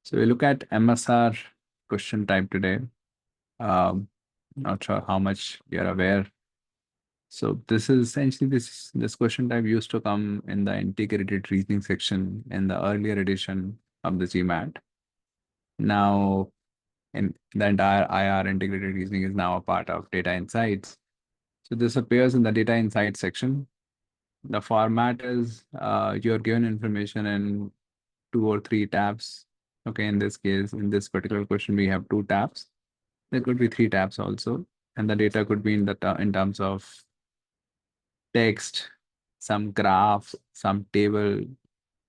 So we look at MSR question type today. Not sure how much you're aware. So this is essentially this question type used to come in the integrated reasoning section in the earlier edition of the GMAT. Now, in the entire IR integrated reasoning is now a part of Data Insights. So this appears in the Data Insights section. The format is you're given information in 2 or 3 tabs. Okay, in this case, in this particular question, we have 2 tabs. There could be 3 tabs also, and the data could be in terms of text, some graph, some table,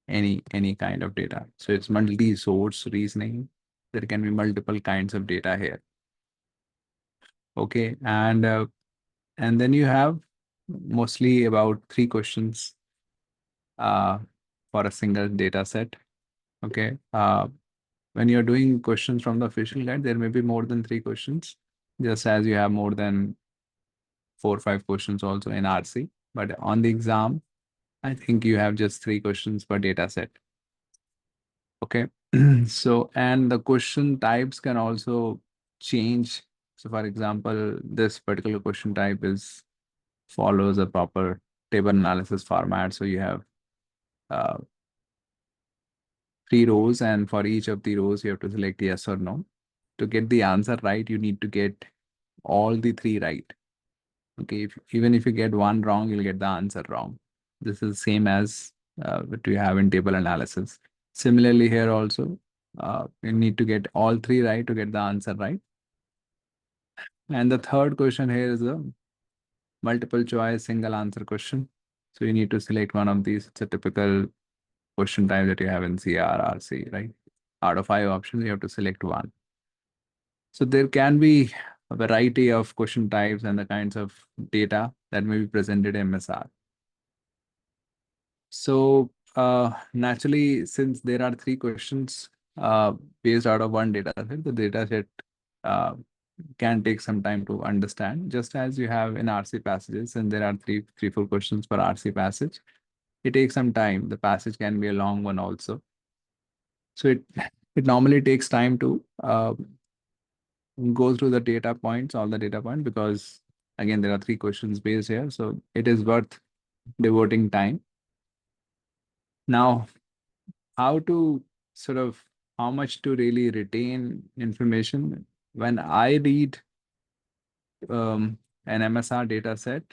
any kind of data. So it's multi-source reasoning. There can be multiple kinds of data here. Okay, and then you have mostly about 3 questions for a single data set. Okay, when you're doing questions from the official guide, there may be more than 3 questions, just as you have more than 4 or 5 questions also in RC. But on the exam, I think you have just 3 questions per data set. Okay. So, and the question types can also change. So for example, this particular question type follows a proper table analysis format. So you have 3 rows, and for each of the rows, you have to select yes or no. To get the answer right, you need to get all the 3 right. Okay, even if you get 1 wrong, you'll get the answer wrong. This is same as what you have in table analysis. Similarly, here also, you need to get all 3 right to get the answer right. And the third question here is a multiple choice single answer question. So you need to select one of these. It's a typical question type that you have in CRRC, right? Out of 5 options, you have to select one. So there can be a variety of question types and the kinds of data that may be presented in MSR. So naturally, since there are 3 questions based out of one data set, the data set can take some time to understand, just as you have in RC passages, and there are 4 questions per RC passage. It takes some time. The passage can be a long one also. So it normally takes time to go through the data points, all the data points, because again, there are 3 questions based here. So it is worth devoting time. Now, how much to really retain information? When I read an MSR data set,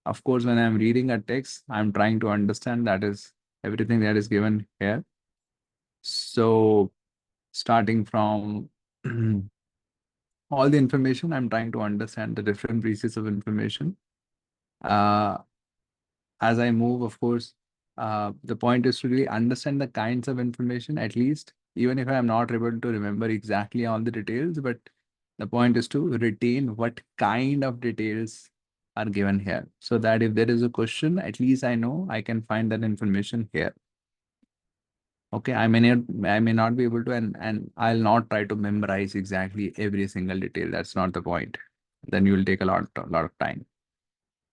of course, when I'm reading a text, I'm trying to understand that is everything that is given here. So starting from all the information, I'm trying to understand the different pieces of information. As I move, of course, the point is to really understand the kinds of information, at least, even if I'm not able to remember exactly all the details, but the point is to retain what kind of details are given here, so that if there is a question, at least I know I can find that information here. Okay, I may not be able to, and I'll not try to memorize exactly every single detail. That's not the point. Then you will take a lot of time.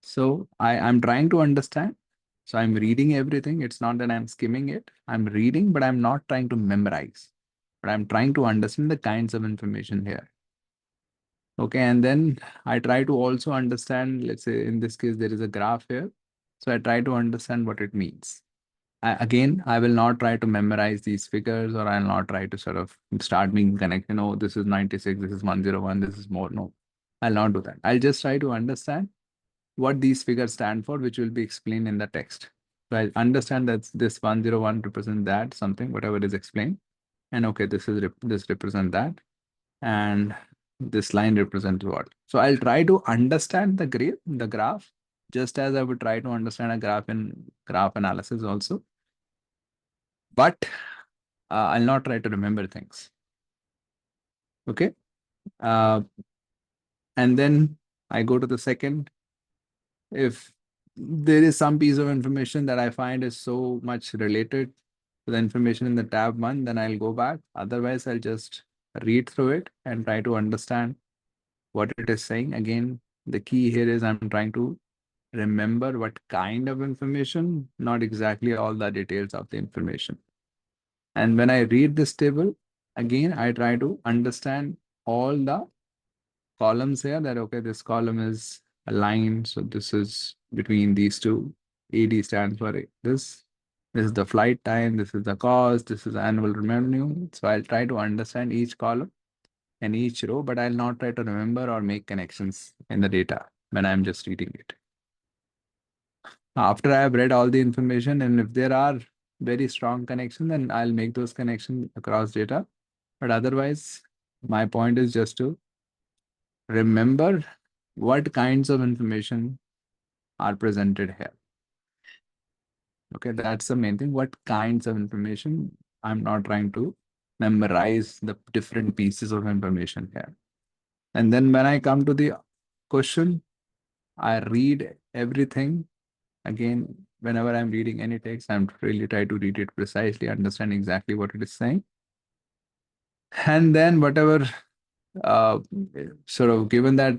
So I'm trying to understand. So I'm reading everything. It's not that I'm skimming it. I'm reading, but I'm not trying to memorize. But I'm trying to understand the kinds of information here. Okay, and then I try to also understand, let's say in this case, there is a graph here. So I try to understand what it means. Again, I will not try to memorize these figures, or I'll not try to sort of start being connected. Oh, this is 96, this is 101, this is more. No, I'll not do that. I'll just try to understand what these figures stand for, which will be explained in the text. So I understand that this 101 represents that something, whatever is explained. And okay, this represents that. And this line represents what. So I'll try to understand the graph, just as I would try to understand a graph in graph analysis also. But I'll not try to remember things. Okay. And then I go to the second. If there is some piece of information that I find is so much related to the information in the tab 1, then I'll go back. Otherwise, I'll just read through it and try to understand what it is saying. Again, the key here is I'm trying to remember what kind of information, not exactly all the details of the information. And when I read this table, again, I try to understand all the columns here that, okay, this column is a line. So this is between these two. AD stands for this. This is the flight time. This is the cost. This is annual revenue. So I'll try to understand each column and each row, but I'll not try to remember or make connections in the data when I'm just reading it. After I have read all the information, and if there are very strong connections, then I'll make those connections across data. But otherwise, my point is just to remember what kinds of information are presented here. Okay, that's the main thing. What kinds of information? I'm not trying to memorize the different pieces of information here. And then when I come to the question, I read everything. Again, whenever I'm reading any text, I'm really try to read it precisely, understand exactly what it is saying. And then whatever, uh, sort of given that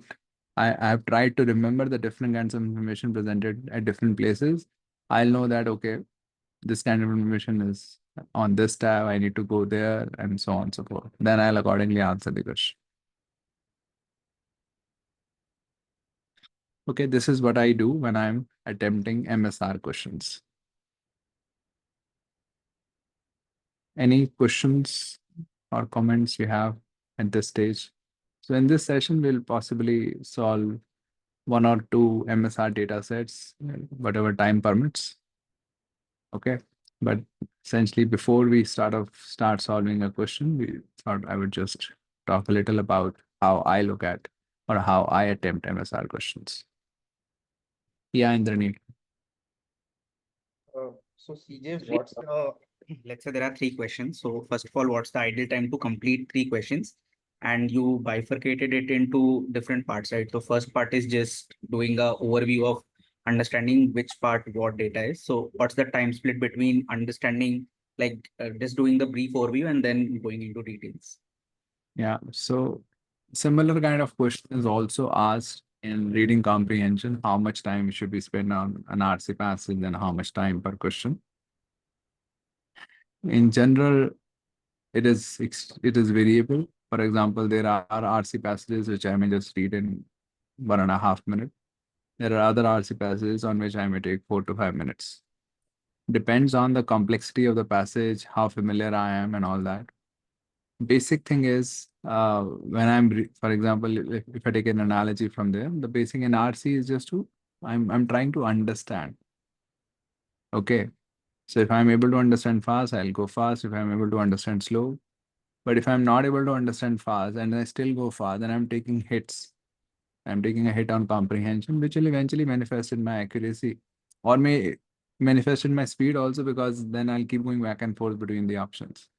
I have tried to remember the different kinds of information presented at different places, I'll know that, okay, this kind of information is on this tab, I need to go there, and so on and so forth. Then I'll accordingly answer the question. Okay, this is what I do when I'm attempting MSR questions. Any questions or comments you have at this stage? So in this session, we'll possibly solve 1 or 2 MSR data sets, whatever time permits. Okay. But essentially, before we start solving a question, we thought I would just talk a little about how I look at or how I attempt MSR questions. Yeah, Indrani. So CJ, what's the, let's say there are 3 questions. So first of all, what's the ideal time to complete 3 questions? And you bifurcated it into different parts, right? So first part is just doing a overview of understanding which part what data is. So what's the time split between understanding, like just doing the brief overview and then going into details? Yeah. So similar kind of question is also asked in reading comprehension. How much time should we spend on an RC passage and how much time per question? In general, it is variable. For example, there are RC passages which I may just read in 1.5 minutes. There are other RC passages on which I may take 4 to 5 minutes. Depends on the complexity of the passage, how familiar I am, and all that. Basic thing is, when for example, if I take an analogy from there, the basic in RC is just to, I'm trying to understand. Okay. So if I'm able to understand fast, I'll go fast. If I'm able to understand slow, but if I'm not able to understand fast and I still go fast, then I'm taking hits. I'm taking a hit on comprehension, which will eventually manifest in my accuracy or may manifest in my speed also, because then I'll keep going back and forth between the options.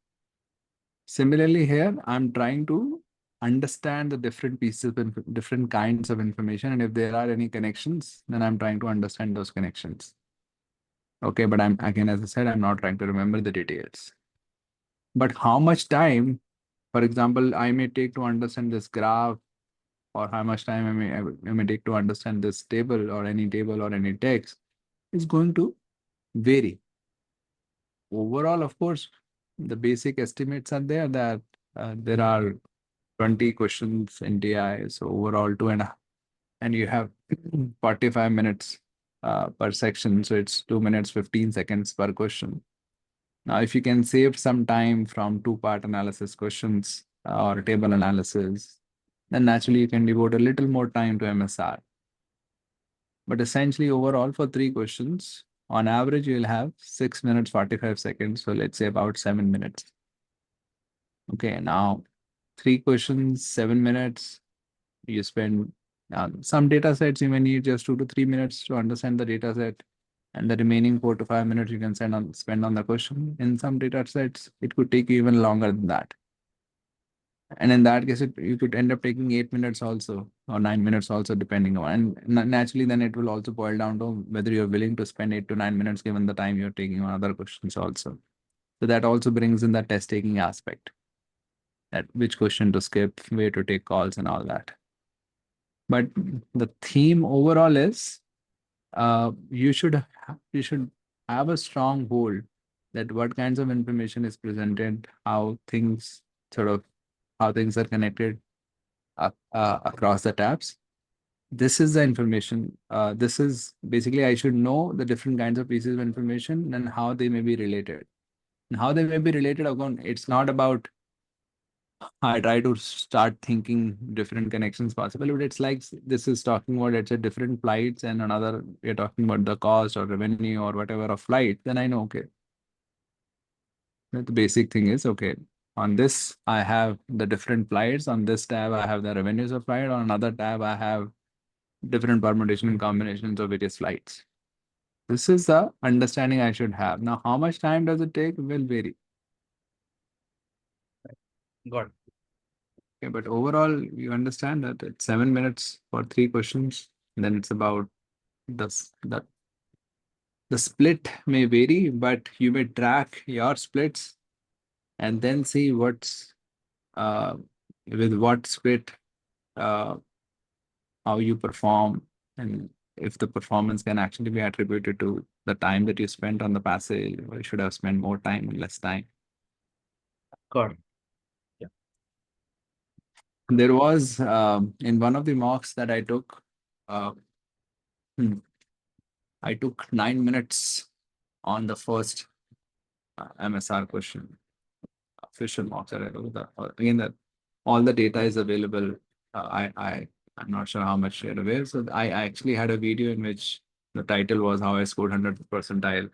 Similarly, here I'm trying to understand the different pieces and different kinds of information. And if there are any connections, then I'm trying to understand those connections. Okay, but I'm again, as I said, I'm not trying to remember the details. But how much time, for example, I may take to understand this graph, or how much time I may take to understand this table or any text, is going to vary. Overall, of course, the basic estimates are there that there are 20 questions in TI, so overall 2.5, and you have 45 minutes per section, so it's 2 minutes 15 seconds per question. Now, if you can save some time from two-part analysis questions or table analysis, then naturally you can devote a little more time to MSR. But essentially, overall, for 3 questions, on average, you'll have 6 minutes 45 seconds. So let's say about 7 minutes. Okay, now 3 questions, 7 minutes. You spend some data sets, you may need just 2 to 3 minutes to understand the data set. And the remaining 4 to 5 minutes you can spend on the question. In some data sets, it could take you even longer than that. And in that case, you could end up taking 8 minutes also, or 9 minutes also, depending on. And naturally, then it will also boil down to whether you're willing to spend 8 to 9 minutes given the time you're taking on other questions also. So that also brings in the test taking aspect, that which question to skip, where to take calls, and all that. But the theme overall is, you should have a strong hold that what kinds of information is presented, how things sort of how things are connected across the tabs. This is the information. This is basically I should know the different kinds of pieces of information and how they may be related. And how they may be related, again, it's not about I try to start thinking different connections possible, but it's like this is talking about it's a different flights and another we're talking about the cost or revenue or whatever of flight, then I know okay. The basic thing is okay. On this, I have the different flights. On this tab, I have the revenues of flight. On another tab, I have different permutation and combinations of various flights. This is the understanding I should have. Now, how much time does it take will vary. Got it. Okay, but overall, you understand that it's 7 minutes for 3 questions. And then it's about the split may vary, but you may track your splits and then see what's uh, with what split uh, how you perform and if the performance can actually be attributed to the time that you spent on the passage, or you should have spent more time and less time. Got it. There was in one of the mocks that I took, uh, I took 9 minutes on the first MSR question, official mocks that I took. Again, that all the data is available. I'm not sure how much you're aware. So I actually had a video in which the title was how I scored 100th percentile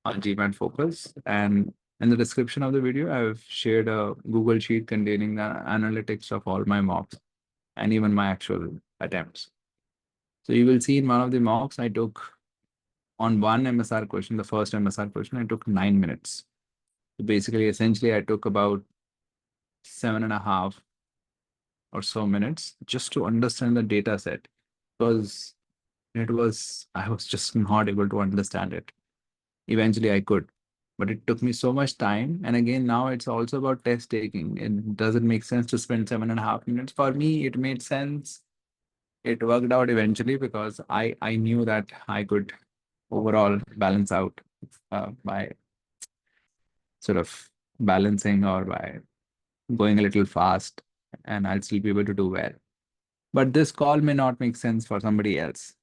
on GMAT Focus. And in the description of the video, I've shared a Google Sheet containing the analytics of all my mocks and even my actual attempts. So you will see in one of the mocks, I took on one MSR question, the first MSR question, I took 9 minutes. So basically, essentially, I took about 7.5 or so minutes just to understand the data set because I was just not able to understand it. Eventually I could, but it took me so much time. And again, now it's also about test taking. It doesn't make sense to spend 7.5 minutes. For me, it made sense. It worked out eventually because I knew that I could overall balance out by sort of balancing or by going a little fast, and I'll still be able to do well. But this call may not make sense for somebody else.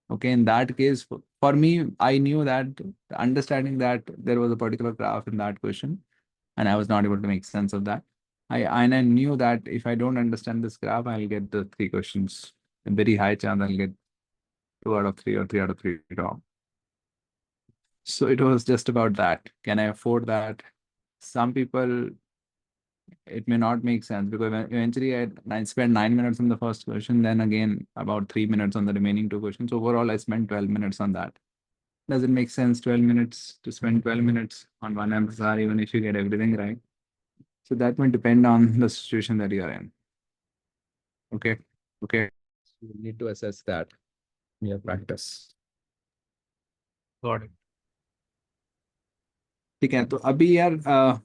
Okay, in that case, for me, I knew that understanding that there was a particular graph in that question, and I was not able to make sense of that. I knew that if I don't understand this graph, I'll get the 3 questions. A very high chance I'll get 2 out of 3 or 3 out of 3 wrong. So it was just about that. Can I afford that? Some people, it may not make sense because eventually I spent 9 minutes on the first question, then again about 3 minutes on the remaining 2 questions. Overall, I spent 12 minutes on that. Does it make sense 12 minutes to spend 12 minutes on one MSR even if you get everything right? So that will depend on the situation that you are in. Okay. Okay. So you need to assess that in your practice. Got it. ठीक है तो अभी यार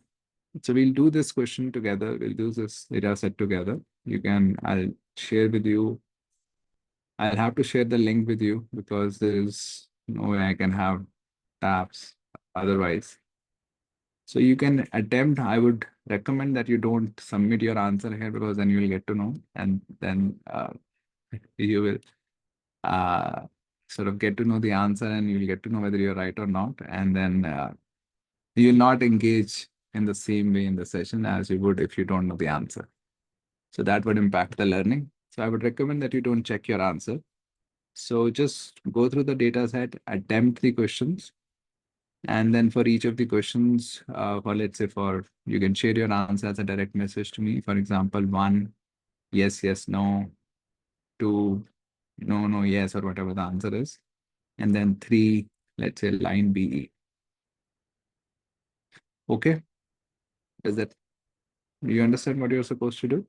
so we'll do this question together. We'll do this data set together. I'll share with you. I'll have to share the link with you because there is no way I can have tabs otherwise. So you can attempt. I would recommend that you don't submit your answer here because then you will get to know, and then you will sort of get to know the answer, and you'll get to know whether you're right or not, and then you'll not engage in the same way in the session as you would if you don't know the answer. So that would impact the learning. So I would recommend that you don't check your answer. So just go through the data set, attempt the questions, and then for each of the questions, for let's say you can share your answer as a direct message to me. For example, 1, yes, yes, no, 2, no, no, yes, or whatever the answer is. And then 3, let's say line BE. Okay. Do you understand what you're supposed to do?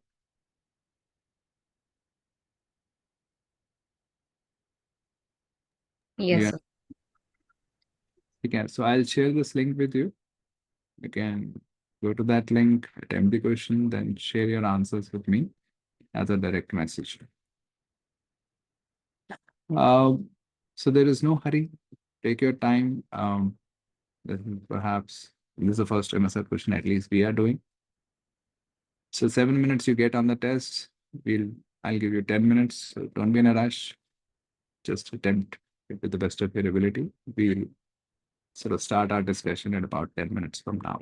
Yes, Yeah. sir. Okay. So I'll share this link with you. You can go to that link, attempt the question, then share your answers with me as a direct message. So there is no hurry. Take your time. Perhaps this is the first MSR question at least we are doing. So 7 minutes you get on the test. I'll give you 10 minutes. So don't be in a rush. Just attempt it to the best of your ability. We'll sort of start our discussion in about 10 minutes from now.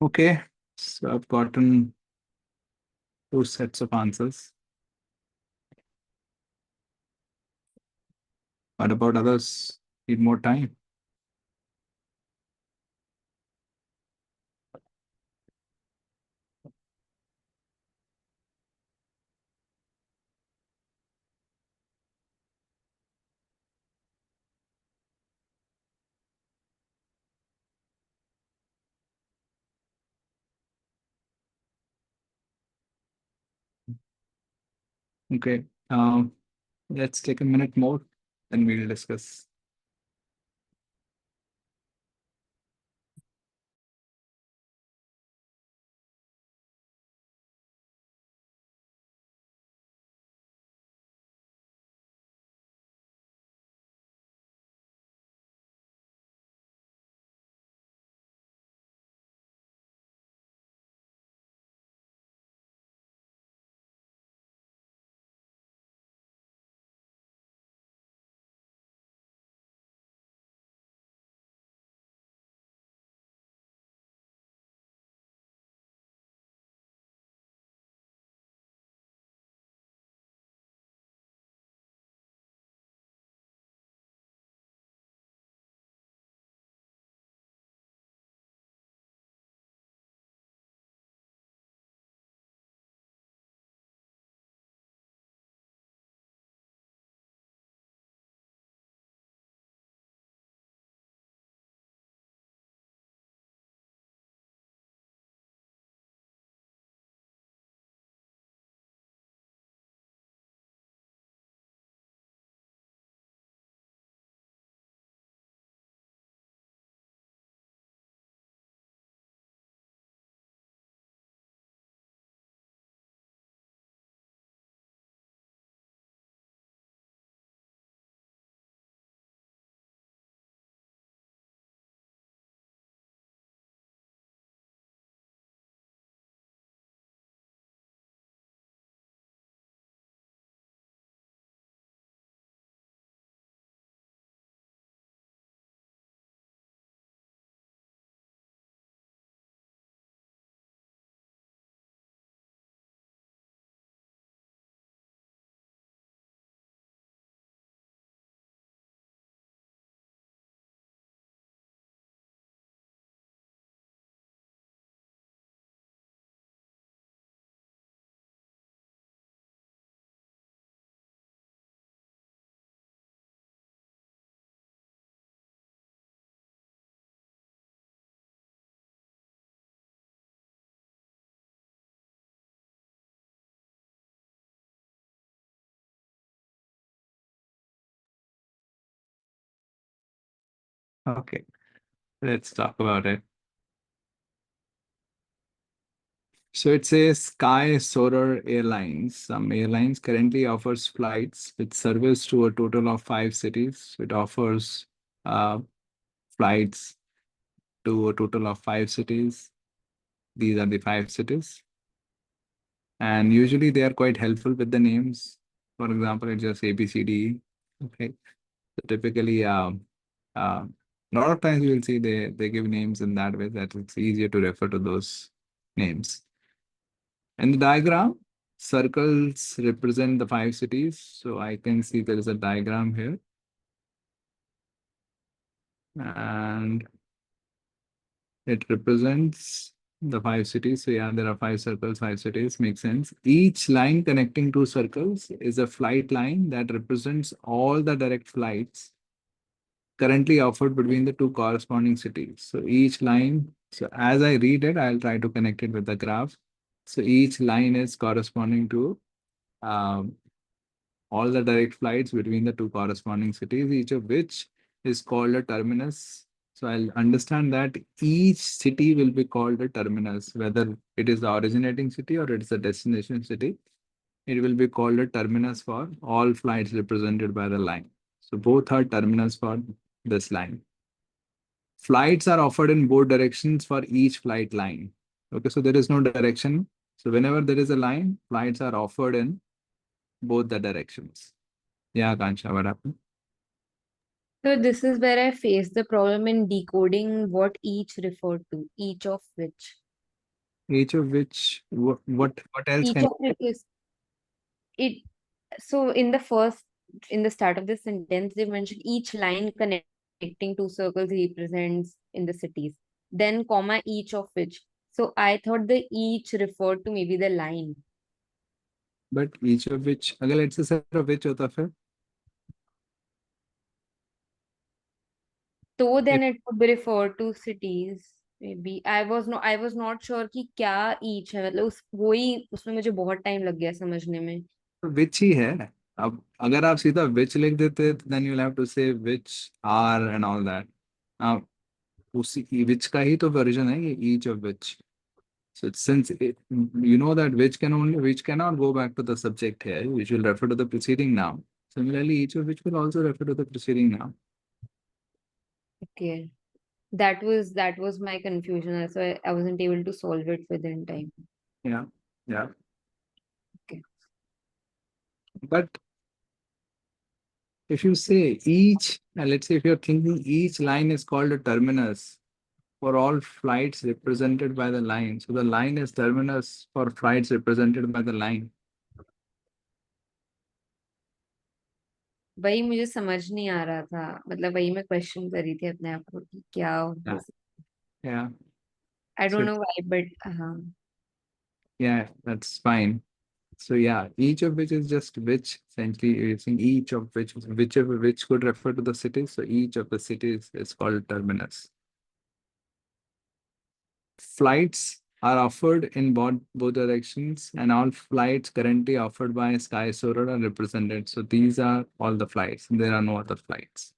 Okay, so I've gotten 2 sets of answers. What about others? Need more time? Okay, let's take a minute more, then we'll discuss. Okay, let's talk about it. So it says Sky Soarer Airlines. Some airlines currently offers flights with service to a total of 5 cities. It offers uh, flights to a total of 5 cities. These are the 5 cities. And usually they are quite helpful with the names. For example, it's just ABCD. Okay. So typically, a lot of times you will see they give names in that way that it's easier to refer to those names. In the diagram, circles represent the 5 cities. So I can see there is a diagram here. And it represents the 5 cities. So yeah, there are 5 circles, 5 cities, makes sense. Each line connecting 2 circles is a flight line that represents all the direct flights currently offered between the two corresponding cities. So each line, so as I read it, I'll try to connect it with the graph. So each line is corresponding to um, all the direct flights between the two corresponding cities, each of which is called a terminus. So I'll understand that each city will be called a terminus, whether it is the originating city or it's the destination city. It will be called a terminus for all flights represented by the line. So both are terminus for this line. Flights are offered in both directions for each flight line. Okay, so there is no direction. So whenever there is a line, flights are offered in both the directions. Yeah, Kansha, what happened? So this is where I face the problem in decoding what each referred to, each of which. Each of which, what else Each can? of it is it. So in the start of the sentence, they mentioned each line connecting two circles represents in the cities. Then comma each of which. So I thought the each referred to maybe the line. But each of which, अगर let's say set of which होता फिर? So If then it would be referred to cities. Maybe I was not sure कि क्या each है, मतलब उस वही उसमें मुझे बहुत टाइम लग गया समझने में. which ही है. अब अगर आप सीधा which लिख देते, then you'll have to say which are and all that. Now उसी which का ही तो version है ये each of which. So since you know that which cannot go back to the subject here, which will refer to the preceding noun. Similarly, each of which will also refer to the preceding noun. Okay. That was my confusion. That's why I wasn't able to solve it within time. Yeah, yeah. Okay. But if you say each, let's say if you're thinking each line is called a terminus for all flights represented by the line. So the line is terminus for flights represented by the line. वही मुझे समझ नहीं आ रहा था, मतलब वही मैं question कर रही थी अपने आप को कि क्या Yeah. Yeah. I So don't know why, but yeah, that's fine. So yeah, each of which is just which, essentially using each of which, whichever which could refer to the city. So each of the cities is called terminus. Flights are offered in both directions, and all flights currently offered by Sky Soarer are represented. So these are all the flights. There are no other flights.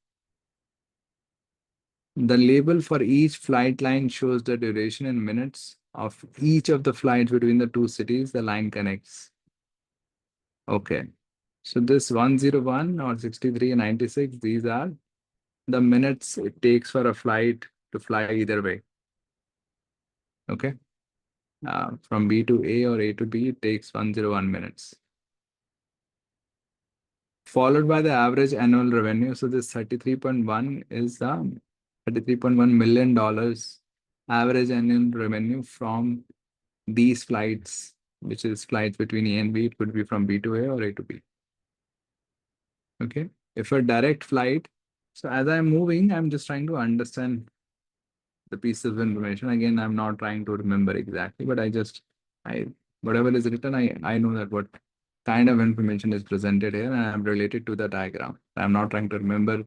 The label for each flight line shows the duration in minutes of each of the flights between the two cities the line connects. Okay. So this 101 or 63 and 96, these are the minutes it takes for a flight to fly either way. Okay. From B to A or A to B, it takes 101 minutes. Followed by the average annual revenue. So this 33.1 is the $33.1 million average annual revenue from these flights, which is flights between A and B. It could be from B to A or A to B. Okay. If a direct flight, so as I'm moving, I'm just trying to understand the piece of information. Again, I'm not trying to remember exactly, but I whatever is written, I know that what kind of information is presented here, and I'm related to the diagram. I'm not trying to remember.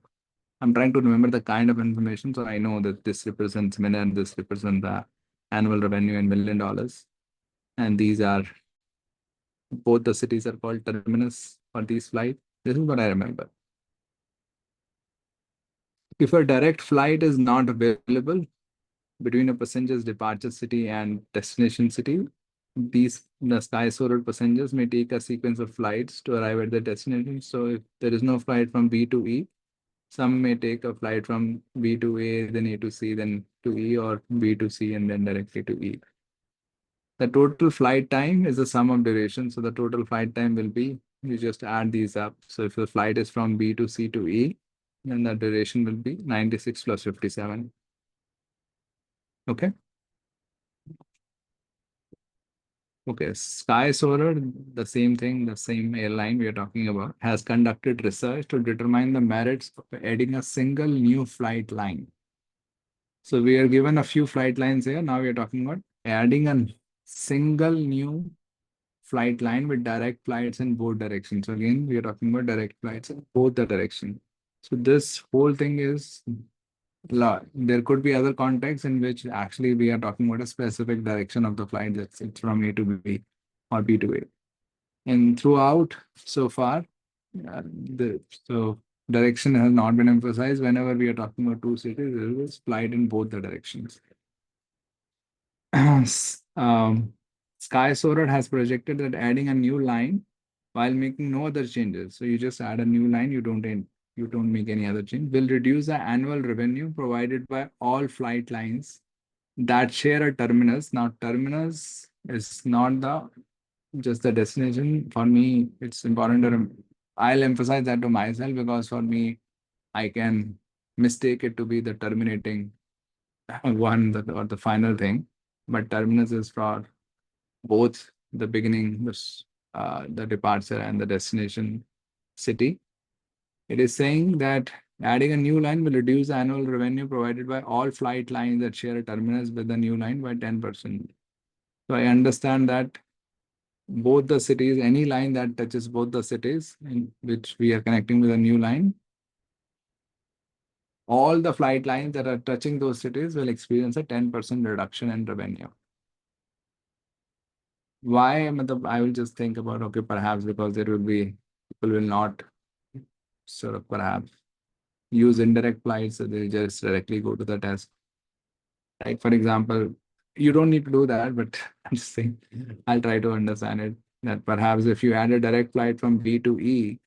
I'm trying to remember the kind of information, so I know that this represents minute, this represents the annual revenue in $1 million, and these are both the cities are called terminus for these flights. This is what I remember. If a direct flight is not available between a passenger's departure city and destination city, the sky soarer passengers may take a sequence of flights to arrive at the destination. So if there is no flight from B to E, some may take a flight from B to A, then A to C, then to E, or B to C, and then directly to E. The total flight time is the sum of duration. So the total flight time will be, you just add these up. So if the flight is from B to C to E, then the duration will be 96 plus 57. Okay. Okay, Sky Soarer, the same thing, the same airline we are talking about, has conducted research to determine the merits of adding a single new flight line. So we are given a few flight lines here. Now we are talking about adding a single new flight line with direct flights in both directions. So again, we are talking about direct flights in both the direction. So this whole thing is there could be other contexts in which actually we are talking about a specific direction of the flight, that's it's from A to B or B to A. And throughout so far, so direction has not been emphasized. Whenever we are talking about two cities, there is flight in both the directions. Sky Soarer has projected that adding a new line while making no other changes. So you just add a new line, you don't make any other change, will reduce the annual revenue provided by all flight lines that share a terminus. Now, terminus is not just the destination. For me, it's important to I'll emphasize that to myself, because for me, I can mistake it to be the terminating one or the final thing. But terminus is for both the beginning, the departure and the destination city. It is saying that adding a new line will reduce the annual revenue provided by all flight lines that share a terminus with the new line by 10%. So I understand that both the cities, any line that touches both the cities in which we are connecting with a new line, all the flight lines that are touching those cities will experience a 10% reduction in revenue. Why? I will just think about, okay, perhaps because there will be, people will not sort of perhaps use indirect flights, so they'll just directly go to the test. Like, for example, you don't need to do that, but I'm just saying, I'll try to understand it, that perhaps if you add a direct flight from B to E,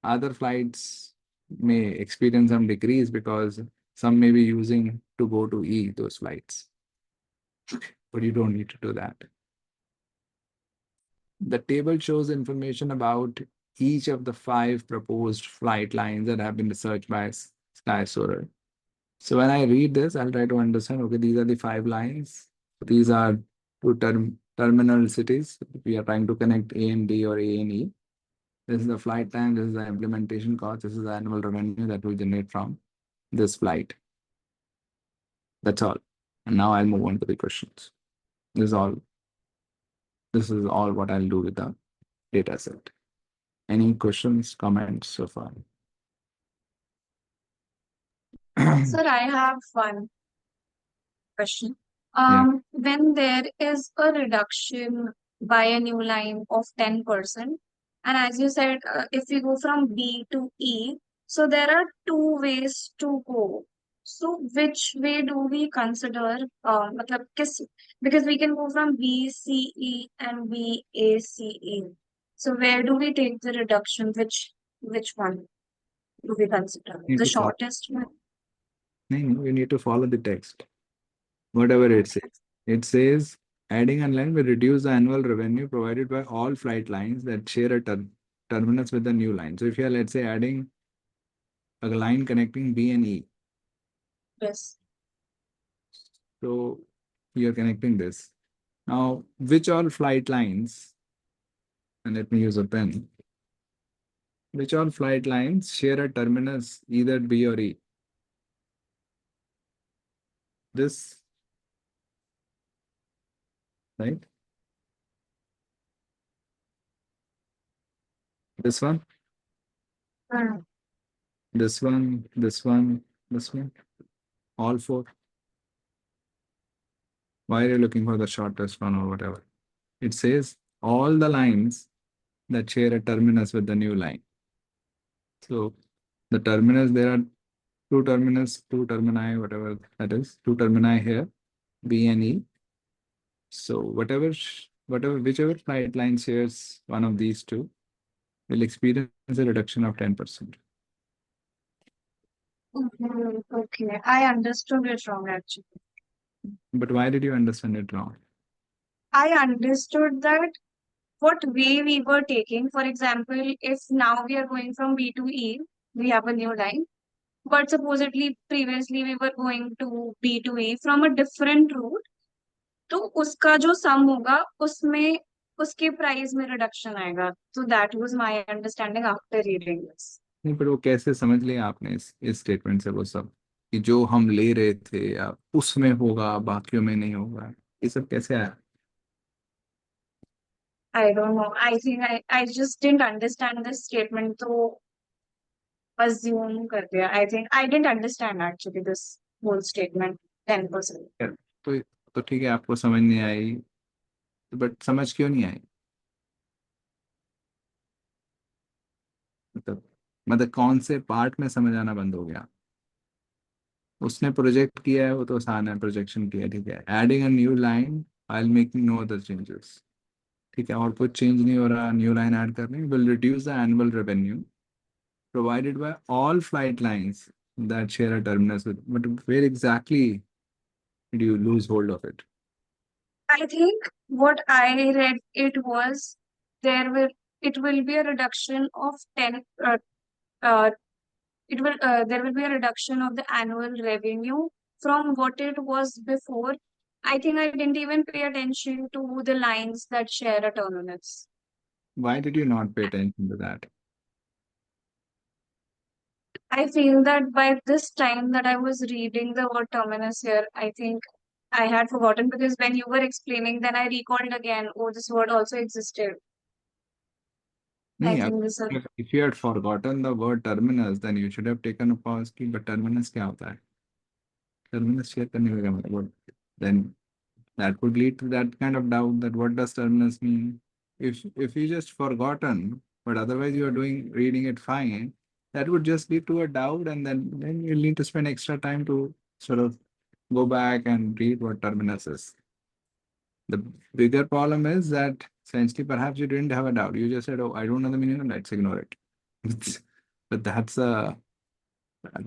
other flights may experience some decrease because some may be using to go to E those flights. But you don't need to do that. The table shows information about each of the 5 proposed flight lines that have been researched by SkySoarer. So when I read this, I'll try to understand, okay, these are the 5 lines. These are 2 terminal cities. We are trying to connect A and B or A and E. This is the flight time, this is the implementation cost, this is the annual revenue that will generate from this flight. That's all. And now I'll move on to the questions. This is all what I'll do with the data set. Any questions, comments so far? Sir, I have one question. Yeah. When there is a reduction by a new line of 10%, and as you said, if we go from B to E, so there are 2 ways to go. So which way do we consider, because we can go from B, C, E and B, A, C, E. So where do we take the reduction? Which one do we consider? Need The to follow. shortest one? No, you need to follow the text. Whatever it says. It says adding a line will reduce the annual revenue provided by all flight lines that share a terminus with the new line. So if you are, let's say, adding a line connecting B and E, Yes. so you're connecting this. Now, which all flight lines, and let me use a pen, which all flight lines share a terminus either B or E? This, right? This one, Mm. this one, this one, this one, all 4. Why are you looking for the shortest one or whatever? It says all the lines that share a terminus with the new line. So the terminus, there are 2 terminus, 2 termini, whatever that is, 2 termini here, B and E. So whichever flight line shares one of these 2 will experience a reduction of 10%. Okay, I understood it wrong actually. But why did you understand it wrong? I understood that what way we were taking, for example, if now we are going from B to E, we have a new line, but supposedly previously we were going to B to E from a different route, तो उसका जो sum होगा उसमें उसके price में reduction आएगा. So that was my understanding after reading this. नहीं, पर वो कैसे समझ लिया आपने इस स्टेटमेंट से वो सब, कि जो हम ले रहे थे या उसमें होगा बाकियों में नहीं होगा, ये सब कैसे आया? I don't know. I think I just didn't understand this statement, तो assume कर दिया. I think I didn't understand actually this whole statement 10%. तो ठीक है, आपको समझ नहीं आई, बट समझ क्यों नहीं आई? मतलब कौन से पार्ट में समझ आना बंद हो गया? उसने प्रोजेक्ट किया है, वो तो आसान है, प्रोजेक्शन किया, ठीक है. Adding a new line, I will make no other changes, ठीक है, और कुछ चेंज नहीं हो रहा, न्यू लाइन ऐड करनी, will reduce the annual revenue provided by all flight lines that share a terminus with. But where exactly did you lose hold of it? I think what I read it was it will be a reduction of 10 there will be a reduction of the annual revenue from what it was before I think I didn't even pay attention to the lines that share a terminus. Why did you not pay attention to that? I feel that by this time that I was reading the word terminus here, I think I had forgotten, because when you were explaining, then I recalled again, oh, this word also existed. I नहीं, think this is if you had forgotten the word terminus, then you should have taken a pause की but terminus क्या होता है? Terminus share करने का क्या मतलब? Then that would lead to that kind of doubt that what does terminus mean? If you just forgotten, but otherwise you are doing reading it fine, that would just lead to a doubt, and then you'll need to spend extra time to sort of go back and read what terminus is. The bigger problem is that essentially perhaps you didn't have a doubt. You just said, oh, I don't know the meaning, let's ignore it. But that's a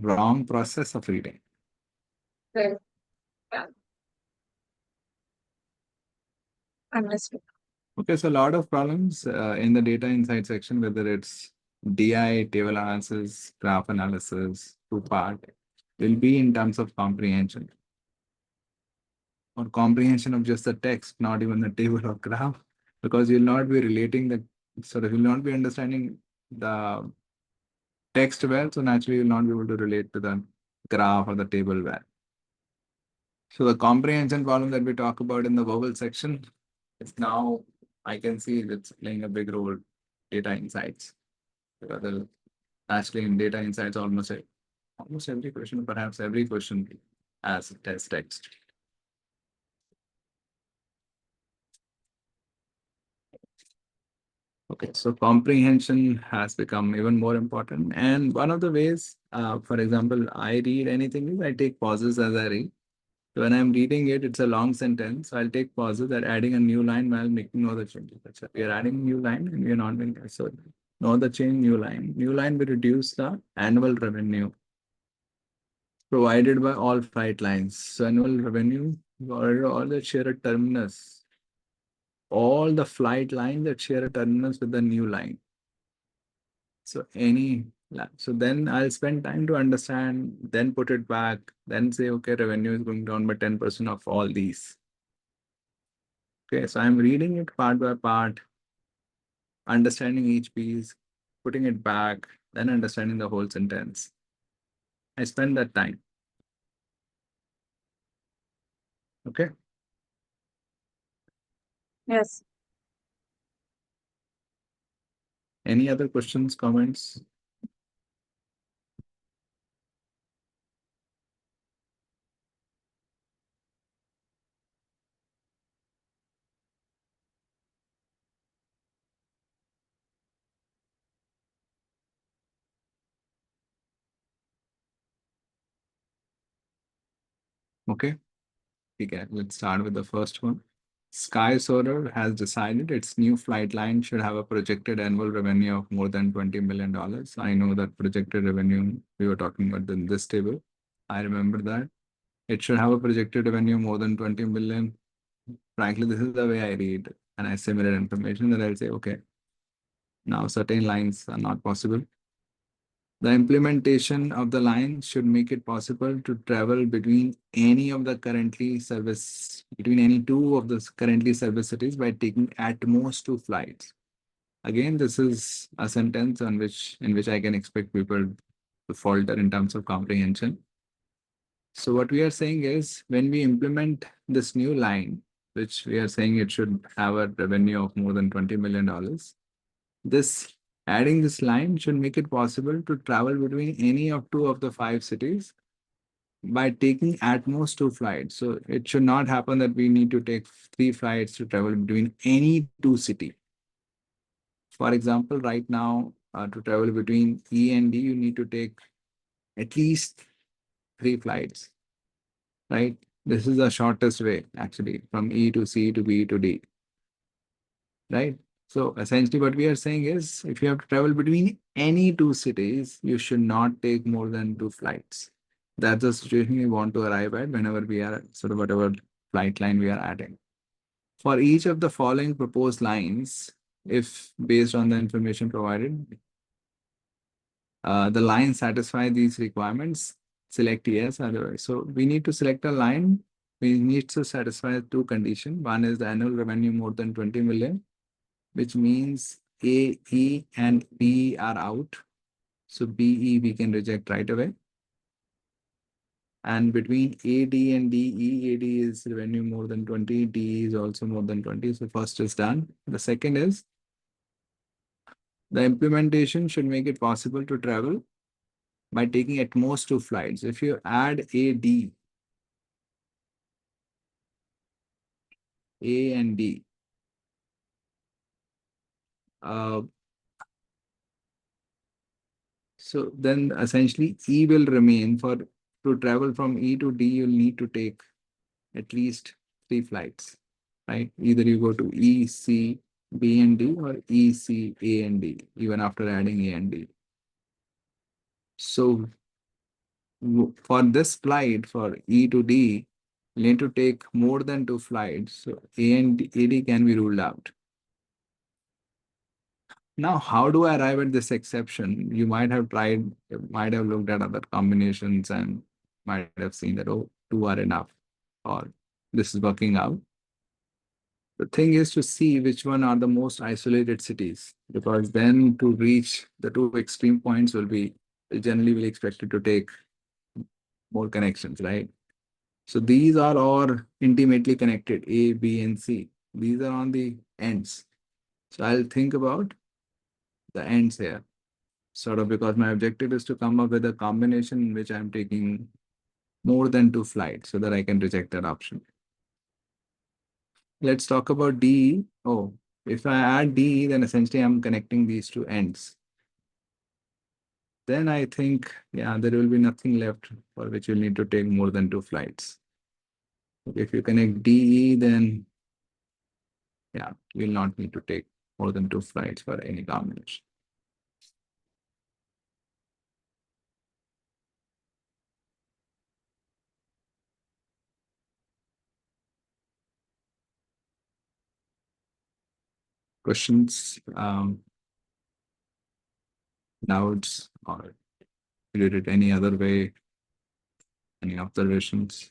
wrong process of reading. well, yeah. Understood. Okay, so a lot of problems in the data insight section, whether it's DI, table analysis, graph analysis, two-part, will be in terms of comprehension. Or comprehension of just the text, not even the table or graph, because you'll not be relating the you'll not be understanding the text well, so naturally you'll not be able to relate to the graph or the table well. So the comprehension problem that we talk about in the vowel section is now, I can see it's playing a big role, data insights. Because actually in data insights, almost every question, perhaps every question has test text. Okay, so comprehension has become even more important. And one of the ways, for example, I read anything is I take pauses as I read. So when I'm reading it, it's a long sentence. So I'll take pauses and adding a new line while making no other changes. We are adding a new line and we are not doing that. So no other change, new line. New line will reduce the annual revenue provided by all flight lines. So annual revenue, all that share a terminus. All the flight lines that share a terminus with the new line. So so then I'll spend time to understand, then put it back, then say, okay, revenue is going down by 10% of all these. Okay, so I'm reading it part by part, understanding each piece, putting it back, then understanding the whole sentence. I spend that time. Okay. Yes. Any other questions, comments? Okay. Okay, let's start with the first one. Sky Soarer has decided its new flight line should have a projected annual revenue of more than $20 million. I know that projected revenue we were talking about in this table. I remember that. It should have a projected revenue more than 20 million. Frankly, this is the way I read and I similar information that I'll say, okay, now certain lines are not possible. The implementation of the line should make it possible to travel between any of the currently service, between any two of the currently service cities by taking at most 2 flights. Again, this is a sentence in which I can expect people to falter in terms of comprehension. So what we are saying is when we implement this new line, which we are saying it should have a revenue of more than $20 million, adding this line should make it possible to travel between any of two of the 5 cities by taking at most 2 flights. So it should not happen that we need to take 3 flights to travel between any 2 cities. For example, right now, to travel between E and D, you need to take at least 3 flights, right? This is the shortest way, actually, from E to C to B to D, right? So essentially what we are saying is if you have to travel between any 2 cities, you should not take more than 2 flights. That's the situation we want to arrive at whenever we are sort of whatever flight line we are adding. For each of the following proposed lines, if based on the information provided, the lines satisfy these requirements, select yes, otherwise. So we need to select a line we need to satisfy two conditions. One is the annual revenue more than 20 million, which means A, E, and B are out. So BE we can reject right away. And between AD and DE, AD is revenue more than 20, DE is also more than 20. So first is done. The second is the implementation should make it possible to travel by taking at most 2 flights. If you add AD, A and D, so then essentially E will remain. For to travel from E to D, you'll need to take at least 3 flights, right? Either you go to E, C, B and D, or E, C, A and D, even after adding A and D. So for this flight, for E to D, you need to take more than 2 flights. So A and AD can be ruled out. Now, how do I arrive at this exception? You might have looked at other combinations and might have seen that, oh, 2 are enough, or this is working out. The thing is to see which one are the most isolated cities, because then to reach the 2 extreme points will be generally will expected to take more connections, right? So these are all intimately connected, A, B, and C. These are on the ends. So I'll think about the ends here, sort of, because my objective is to come up with a combination in which I'm taking more than 2 flights so that I can reject that option. Let's talk about DE. Oh, if I add DE, then essentially I'm connecting these 2 ends. Then I think, yeah, there will be nothing left for which you'll need to take more than 2 flights. If you connect DE, then yeah, you'll not need to take more than 2 flights for any combination. Questions, doubts, or did it any other way? Any observations?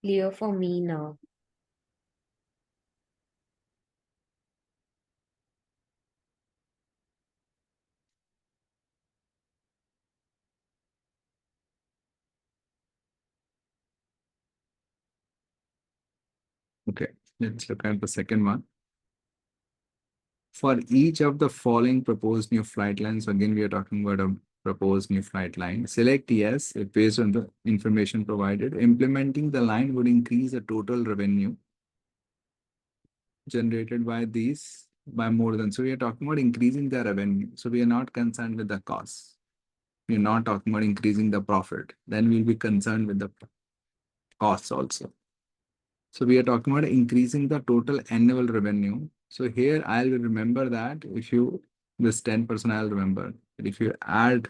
Clear for me now. Okay, let's look at the second one. For each of the following proposed new flight lines, again, we are talking about a proposed new flight line. Select yes if based on the information provided. Implementing the line would increase the total revenue generated by these by more than. So we are talking about increasing the revenue. So we are not concerned with the costs. We're not talking about increasing the profit. Then we'll be concerned with the costs also. So we are talking about increasing the total annual revenue. So here I'll remember that if you, this 10% I'll remember that if you add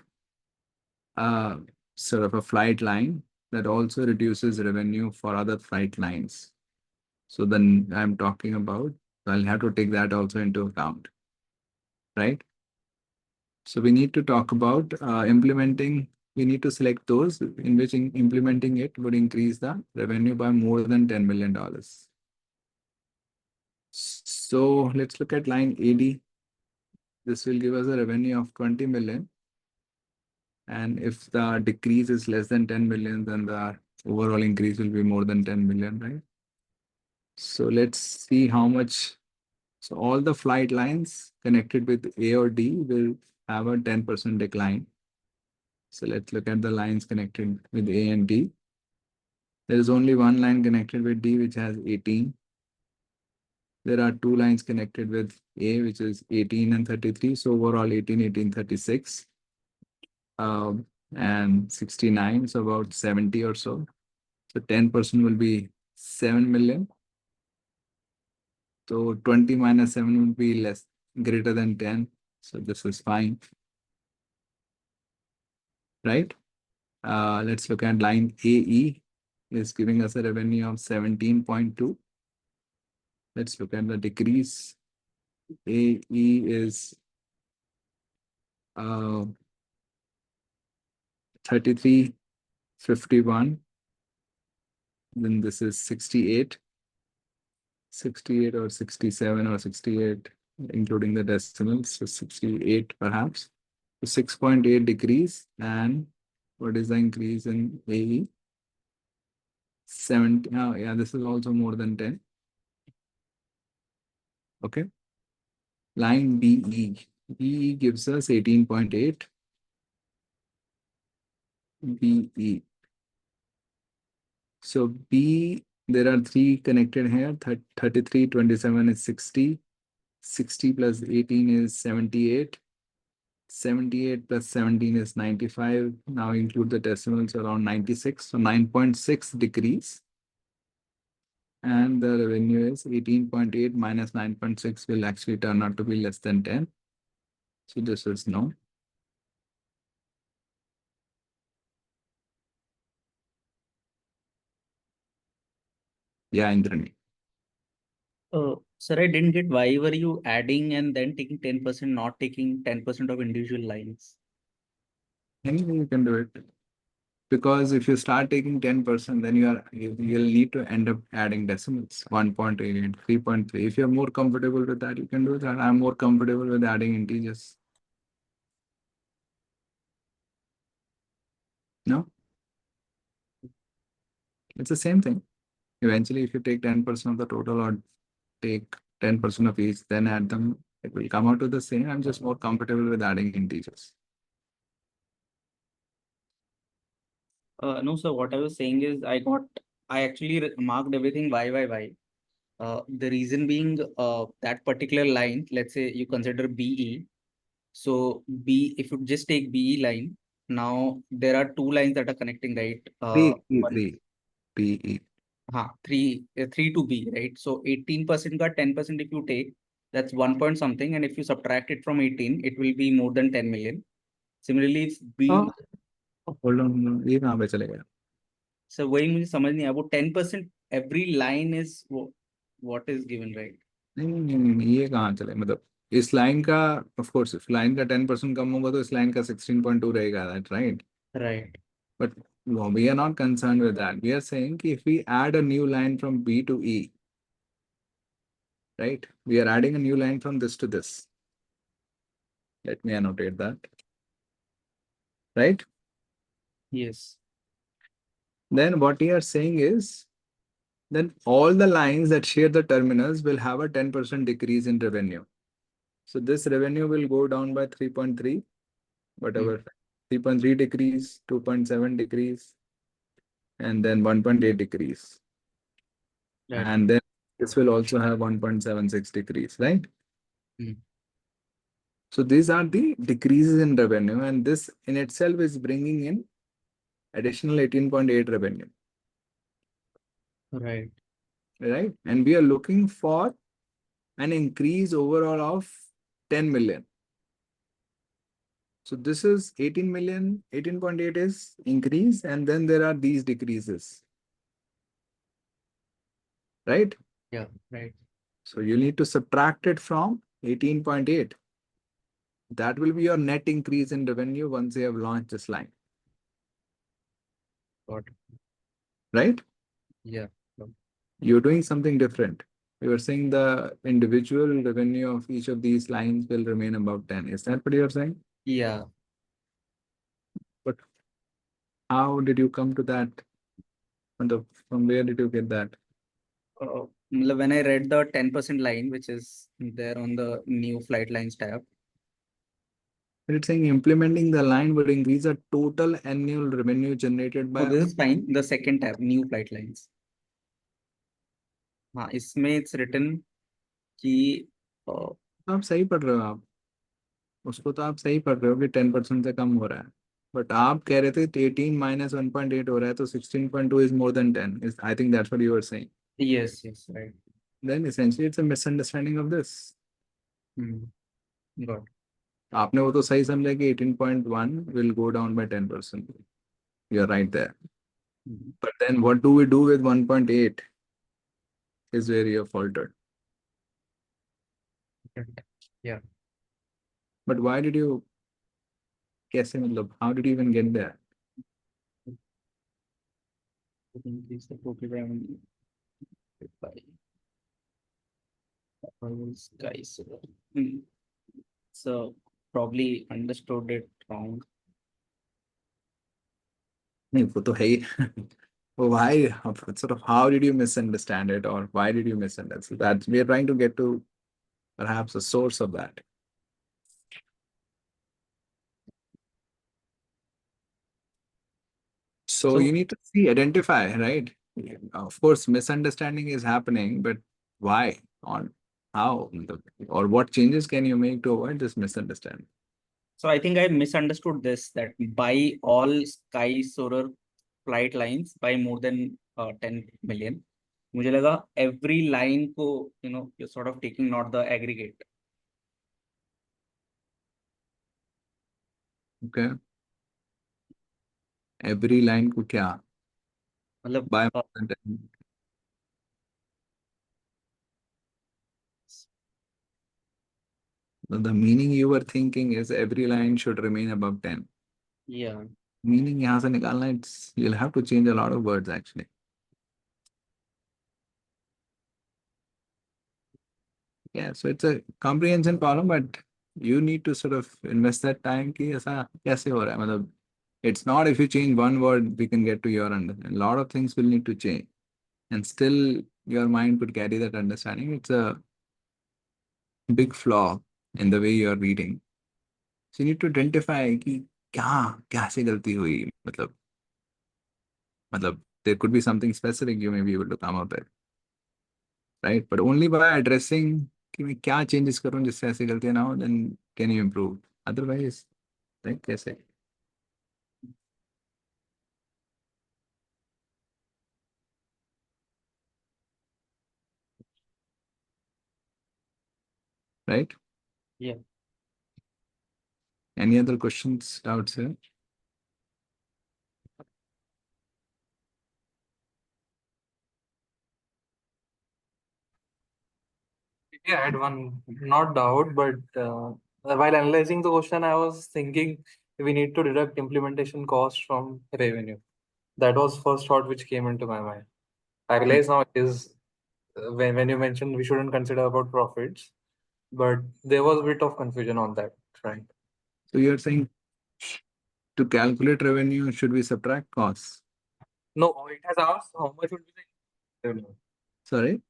sort of a flight line, that also reduces revenue for other flight lines. So then I'm talking about, I'll have to take that also into account, right? So we need to talk about implementing, we need to select those in which implementing it would increase the revenue by more than $10 million. So let's look at line AD. This will give us a revenue of 20 million. And if the decrease is less than 10 million, then the overall increase will be more than 10 million, right? So let's see how much. So all the flight lines connected with A or D will have a 10% decline. So let's look at the lines connected with A and D. There is only one line connected with D, which has 18. There are 2 lines connected with A, which is 18 and 33. So overall 18, 18, 36. And 69, so about 70 or so. So 10% will be 7 million. So 20 minus 7 would be less, greater than 10. So this is fine, right? Let's look at line AE is giving us a revenue of 17.2. Let's look at the decrease. AE is 33.51. Then this is 68. 68 or 67 or 68, including the decimals. So 68 perhaps. So 6.8 decrease. And what is the increase in AE? 70. Oh, yeah, this is also more than 10. Okay. Line BE. BE gives us 18.8. BE. So B, there are three connected here. 33, 27 is 60. 60 plus 18 is 78. 78 plus 17 is 95. Now include the decimals around 96. So 9.6 decrease. And the revenue is 18.8 minus 9.6 will actually turn out to be less than 10. So this is no. Yeah, Indrani. Sir, I didn't get why were you adding and then taking 10%, not taking 10% of individual lines? Anything you can do it. Because if you start taking 10%, then you'll need to end up adding decimals, 1.8, 3.3. If you're more comfortable with that, you can do that. I'm more comfortable with adding integers. No? It's the same thing. Eventually, if you take 10% of the total or take 10% of each, then add them, it will come out to the same. I'm just more comfortable with adding integers. No, sir, what I was saying is I actually marked everything Y. The reason being that particular line, let's say you consider BE. So B, if you just take BE line, now there are two lines that are connecting, right? One, PE. three to B, right? So 18% का 10% if you take, that's 1 point something, and if you subtract it from 18, it will be more than 10 million. Similarly, if B, Hold on, ये कहाँ पे चले गया? so वही मुझे समझ नहीं आया, वो 10% every line is what is given, right? नहीं, ये कहाँ चले, मतलब इस लाइन का, ऑफ कोर्स इस लाइन का 10% कम होगा तो इस लाइन का 16.2 रहेगा, that right? Right. But no, we are not concerned with that. We are saying if we add a new line from B to E, right? We are adding a new line from this to this. Let me annotate that. Right? Yes. Then what we are saying is, then all the lines that share the terminals will have a 10% decrease in revenue. So this revenue will go down by 3.3, whatever, 3.3 decrease, 2.7 decrease, and then 1.8 decrease. Right. And then this will also have 1.76 decrease, right? Mm. So these are the decreases in revenue, and this in itself is bringing in additional 18.8 revenue, Right. right? And we are looking for an increase overall of 10 million. So this is 18 million, 18.8 is increase, and then there are these decreases, right? Yeah. Right. So you need to subtract it from 18.8. That will be your net increase in revenue once you have launched this line, Got it. right? Yeah. You're doing something different. You are saying the individual revenue of each of these lines will remain about 10. Is that what you're saying? Yeah. But how did you come to that? From where did you get that? मतलब when I read the 10% line, which is there on the new flight lines tab. It's saying implementing the line would increase the total annual revenue generated So by. this is fine. The second tab, new flight lines. हाँ, इसमें it's written कि आप सही पढ़ रहे हो, आप उसको तो आप सही पढ़ रहे हो कि 10% से कम हो रहा है, बट आप कह रहे थे 18 minus 1.8 हो रहा है, तो 16.2 is more than 10. I think that's what you were saying. yes, right. Then essentially it's a misunderstanding of this. Got it. आपने वो तो सही समझा कि 18.1 will go down by 10%. You're right there. But then what do we do with 1.8 is where you have faltered. Yeah. But why did you, कैसे मतलब, how did you even get there? increase the total revenue by guys. So probably understood it wrong. नहीं वो तो है ही why sort of how did you misunderstand it or why did you misunderstand so that we are trying to get to perhaps a source of that. So you need to see, identify, right? Of course, misunderstanding is happening, but why? On how? Or what changes can you make to avoid this misunderstanding? So I think I misunderstood this, that buy all sky soarer flight lines by more than 10 million. मुझे लगा every line को you're sort of taking not the aggregate. Okay. Every line को क्या? मतलब By more than 10. The meaning you were thinking is every line should remain above 10. yeah. Meaning यहाँ से निकालना, you'll have to change a lot of words actually. Yeah, so it's a comprehension problem, but you need to sort of invest that time कि ऐसा कैसे हो रहा है, मतलब it's not if you change one word we can get to your understanding. A lot of things will need to change, and still your mind could carry that understanding. It's a big flaw in the way you are reading. So you need to identify कि क्या कैसे गलती हुई, मतलब there could be something specific you may be able to come up with, right? But only by addressing कि मैं क्या changes करूँ जिससे ऐसी गलतियाँ ना हो, then can you improve. Otherwise, like कैसे? Right? Yeah. Any other questions, doubts here? Yeah, I had one, not doubt, but while analyzing the question, I was thinking we need to deduct implementation cost from revenue. That was first thought which came into my mind. I realize now it is when you mentioned we shouldn't consider about profits, but there was a bit of confusion on that, right? So you're saying to calculate revenue, should we subtract costs? No, it has asked how much would be the revenue. Sorry?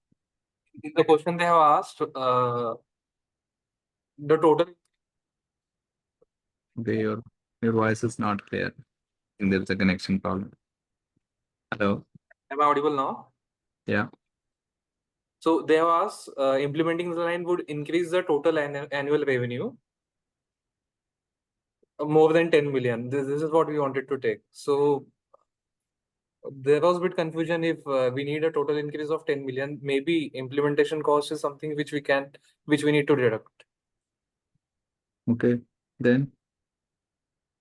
In the question they have asked the total. Okay, your voice is not clear. I think there's a connection problem. Hello? Am I audible now? Yeah. So they have asked implementing the line would increase the total annual revenue more than 10 million. This is what we wanted to take. So there was a bit confusion if we need a total increase of 10 million. Maybe implementation cost is something which we need to deduct. Okay. Then?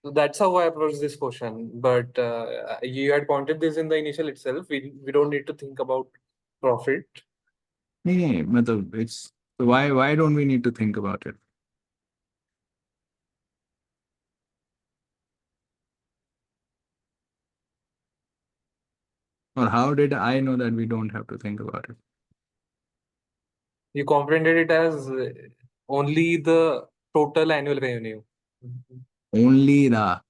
So that's how I approached this question. But you had pointed this in the initial itself. We don't need to think about profit. Nee, matlab, it's why don't we need to think about it? Or how did I know that we don't have to think about it? You comprehended it as only the total annual revenue. Only the.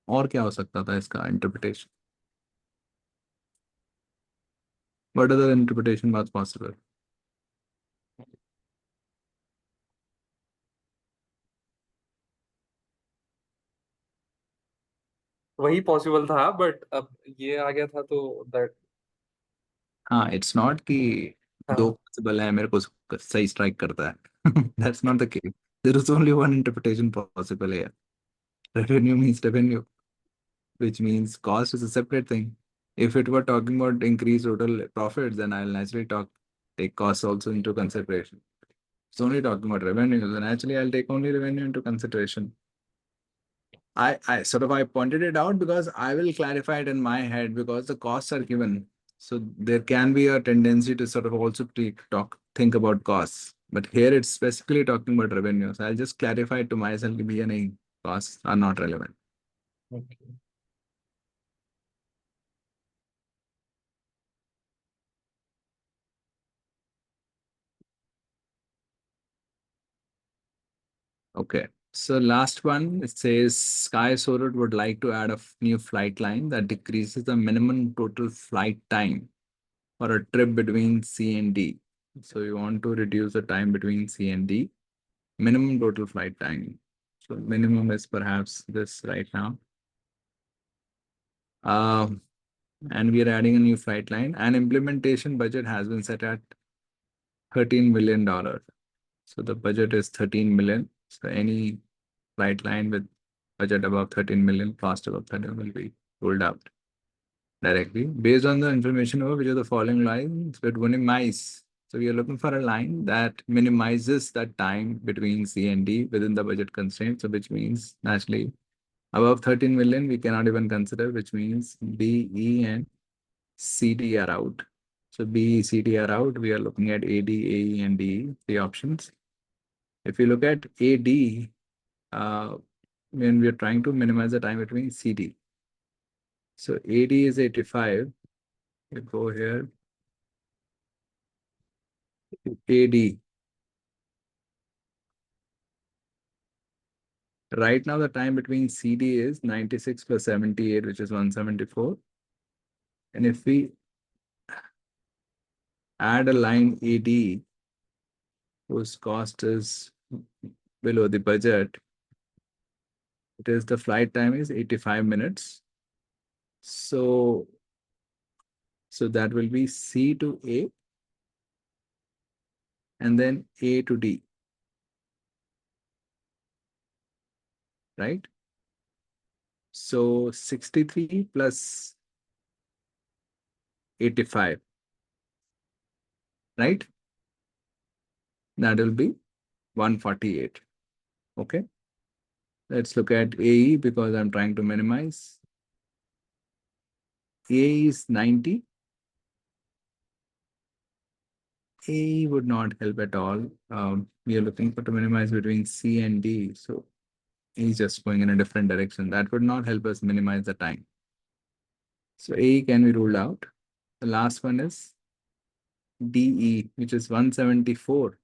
और क्या हो सकता था इसका interpretation? What other interpretation was possible? वही possible था but अब ये आ गया था तो दैट हाँ, it's not कि दो हाँ possible है मेरे को सही strike करता है. That's not the case. There is only one interpretation possible here. Revenue means revenue, which means cost is a separate thing. If it were talking about increased total profits, then I'll naturally take costs also into consideration. It's only talking about revenue, so naturally I'll take only revenue into consideration. I pointed it out because I will clarify it in my head because the costs are given. So there can be a tendency to sort of also think about costs. But here it's specifically talking about revenue. So I'll just clarify it to myself that any costs are not relevant. okay Okay. So last one, it says Sky Sorot would like to add a new flight line that decreases the minimum total flight time for a trip between C and D. So you want to reduce the time between C and D, minimum total flight time. So minimum is perhaps this right now. And we are adding a new flight line, and implementation budget has been set at $13 million. So the budget is 13 million. So any flight line with budget above 13 million, cost above 13 will be rolled out directly. Based on the information over which are the following lines would minimize. So we are looking for a line that minimizes that time between C and D within the budget constraint. So which means naturally above 13 million, we cannot even consider, which means B, E, and CD are out. So B, C, D are out. We are looking at AD, AE, and DE, three options. If you look at AD, when we are trying to minimize the time between CD. So AD is 85. We go here. AD. Right now, the time between CD is 96 plus 78, which is 174. And if we add a line AD, whose cost is below the budget, it is the flight time is 85 minutes. So that will be C to A and then A to D, right? So 63 plus 85, right? That will be 148. Okay. Let's look at AE because I'm trying to minimize. AE is 90. AE would not help at all. We are looking for to minimize between C and D. So he's just going in a different direction. That would not help us minimize the time. So AE can be ruled out. The last one is DE, which is 174.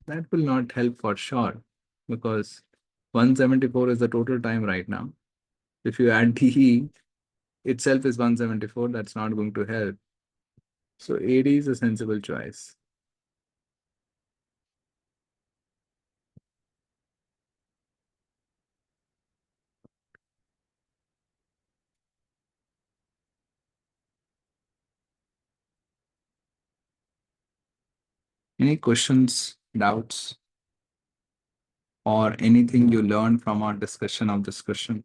That will not help for sure because 174 is the total time right now. If you add DE, itself is 174, that's not going to help. So AD is a sensible choice. Any questions, doubts, or anything you learned from our discussion of this question?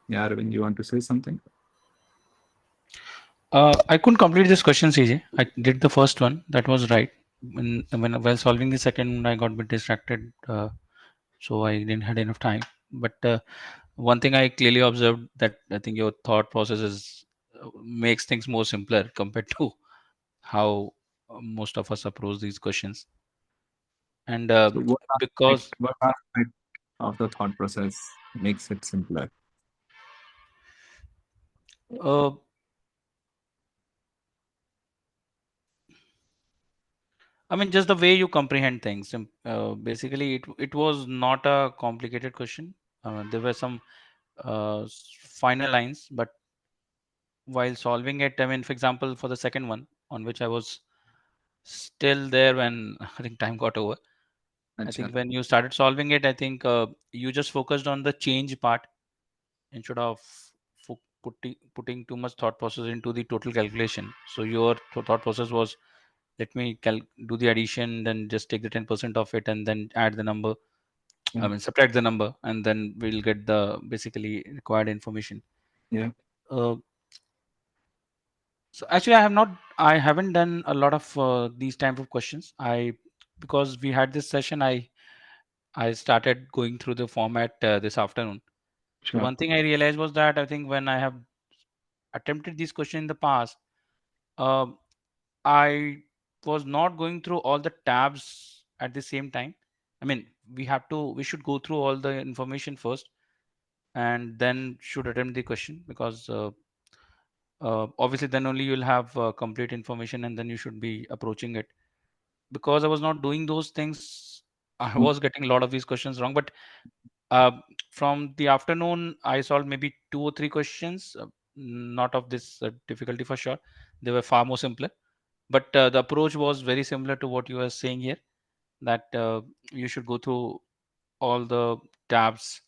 Yeah, Arvind, you want to say something? I couldn't complete this question, CJ. I did the first one. That was right. While solving the second one, I got a bit distracted, so I didn't had enough time. But one thing I clearly observed that I think your thought process is makes things more simpler compared to how most of us approach these questions. And So because what aspect of the thought process makes it simpler? uh, I mean, just the way you comprehend things. Basically, it was not a complicated question. There were some final lines, but while solving it, I mean, for example, for the second one, on which I was still there when I think time got over. I think when you started solving it, I think you just focused on the change part instead of putting too much thought process into the total calculation. So your thought process was, let me do the addition, then just take the 10% of it and then add the number. I mean, subtract the number, and then we'll get the basically required information. Yeah. Uh, so actually, I haven't done a lot of these type of questions. Because we had this session, I started going through the format this afternoon. So Sure. one thing I realized was that I think when I have attempted this question in the past, um, I was not going through all the tabs at the same time. I mean, we should go through all the information first, and then should attempt the question, because obviously then only you'll have complete information, and then you should be approaching it. Because I was not doing those things, I was getting a lot of these questions wrong. But uh, from the afternoon, I solved maybe 2 or 3 questions, not of this difficulty for sure. They were far more simpler. But the approach was very similar to what you are saying here, that you should go through all the tabs,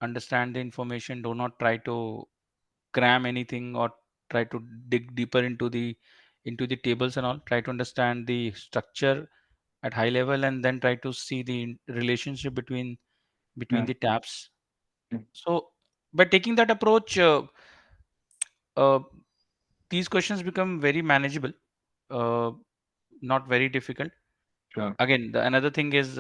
understand the information, do not try to cram anything or try to dig deeper into the tables and all. Try to understand the structure at high level, and then try to see the relationship between Yeah. the tabs. Yeah. So by taking that approach, uh, these questions become very manageable, uh, not very difficult. Sure. Again, another thing is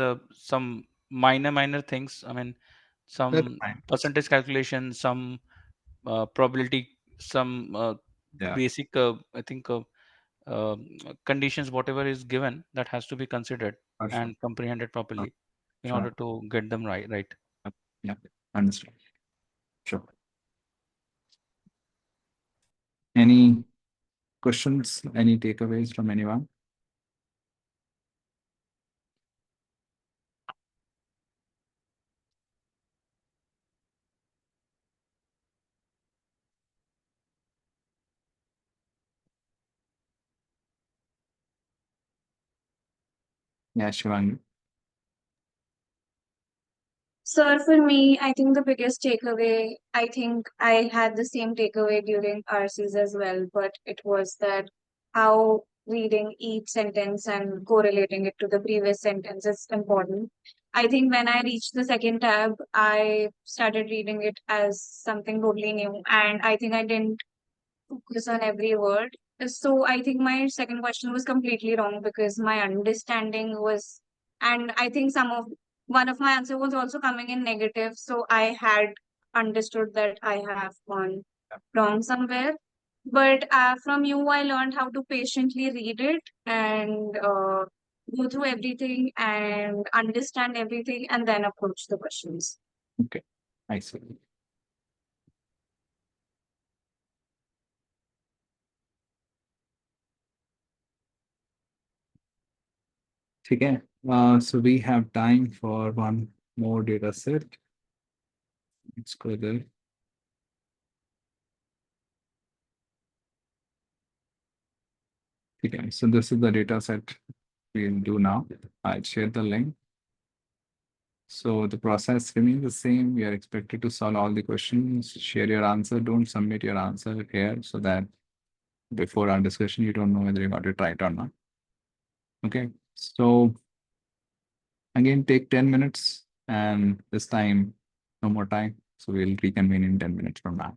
some minor things. I mean, That's some fine. percentage calculation, some probability, some Yeah. basic, I think, conditions, whatever is given, that has to be considered For sure. and comprehended properly in Sure. order to get them right. Right. Yeah. Understood. Sure. Any questions? Any takeaways from anyone? Yeah, Shivangi. So for me, I think the biggest takeaway, I think I had the same takeaway during RCs as well, but it was that how reading each sentence and correlating it to the previous sentence is important. I think when I reached the second tab, I started reading it as something totally new, and I think I didn't focus on every word. So I think my second question was completely wrong because my understanding was, and I think one of my answer was also coming in negative. So I had understood that I have gone wrong somewhere. But from you, I learned how to patiently read it and go through everything and understand everything and then approach the questions. Okay. I see. Okay. So we have time for one more data set. Let's go there. Okay. So this is the data set we'll do now. I'll share the link. So the process remains the same. We are expected to solve all the questions, share your answer. Don't submit your answer here so that before our discussion, you don't know whether you got it right or not. Okay. So again, take 10 minutes, and this time, no more time. So we'll reconvene in 10 minutes from now.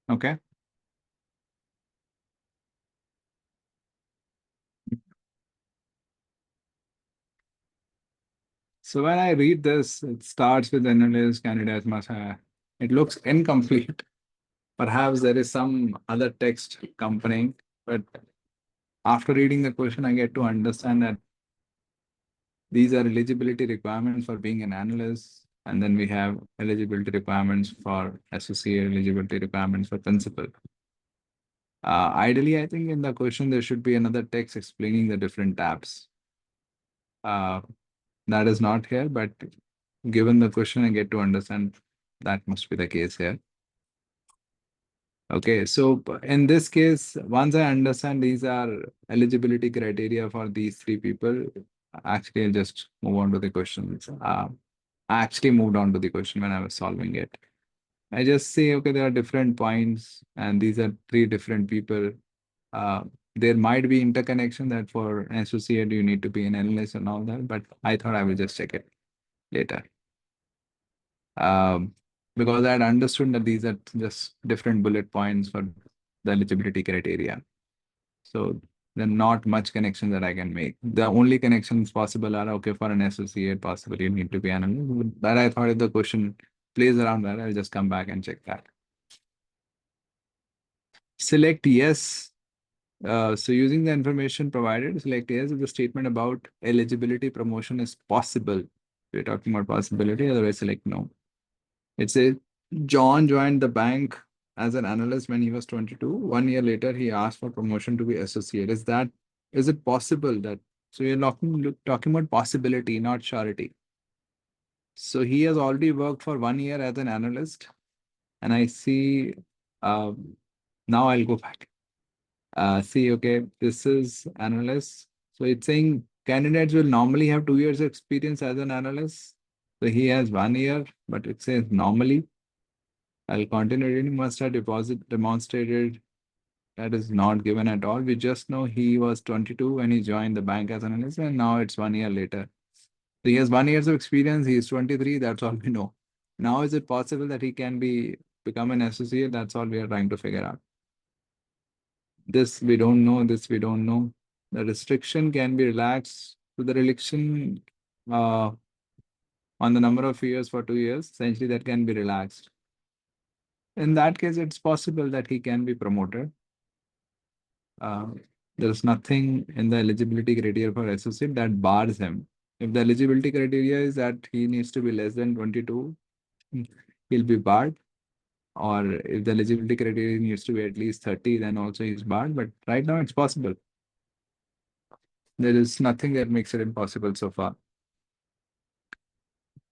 Okay. So when I read this, it starts with analyst, candidate must have. It looks incomplete. Perhaps there is some other text accompanying, but after reading the question, I get to understand that these are eligibility requirements for being an analyst. And then we have eligibility requirements for associate, eligibility requirements for principal. Ideally, I think in the question, there should be another text explaining the different tabs. That is not here, but given the question, I get to understand that must be the case here. Okay, so in this case, once I understand these are eligibility criteria for these three people, actually I'll just move on to the questions. I actually moved on to the question when I was solving it. I just say, okay, there are different points and these are three different people. There might be interconnection that for an associate, you need to be an analyst and all that, but I thought I will just check it later. Because I had understood that these are just different bullet points for the eligibility criteria. So there are not much connection that I can make. The only connections possible are, okay, for an associate, possibly you need to be an analyst. But I thought if the question plays around that, I'll just come back and check that. Select yes. So using the information provided, select yes if the statement about eligibility promotion is possible. We're talking about possibility, otherwise select no. It says John joined the bank as an analyst when he was 22. 1 year later, he asked for promotion to be associate. Is it possible that, so you're talking about possibility, not surety. So he has already worked for 1 year as an analyst. And I see, now I'll go back. See, okay, this is analyst. So it's saying candidates will normally have 2 years experience as an analyst. So he has 1 year, but it says normally. I'll continue reading. Must have demonstrated that is not given at all. We just know he was 22 when he joined the bank as an analyst, and now it's 1 year later. So he has 1 year of experience. He is 23. That's all we know. Now, is it possible that he can become an associate? That's all we are trying to figure out. This we don't know. This we don't know. The restriction can be relaxed to the restriction on the number of years for 2 years. Essentially, that can be relaxed. In that case, it's possible that he can be promoted. There is nothing in the eligibility criteria for associate that bars him. If the eligibility criteria is that he needs to be less than 22, he'll be barred. Or if the eligibility criteria needs to be at least 30, then also he's barred. But right now it's possible. There is nothing that makes it impossible so far.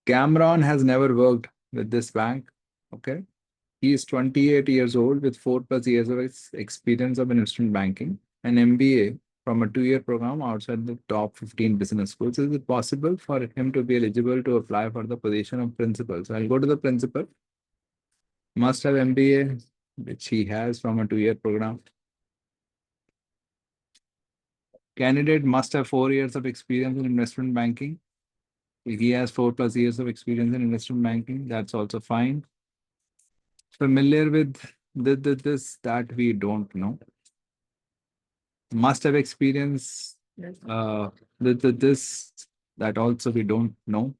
Cameron has never worked with this bank. Okay. He is 28 years old with 4+ years of experience of investment banking, an MBA from a 2-year program outside the top 15 business schools. Is it possible for him to be eligible to apply for the position of principal? So I'll go to the principal. Must have MBA, which he has from a 2-year program. Candidate must have 4 years of experience in investment banking. He has 4+ years of experience in investment banking. That's also fine. Familiar with this that we don't know. Must have experience with this that also we don't know.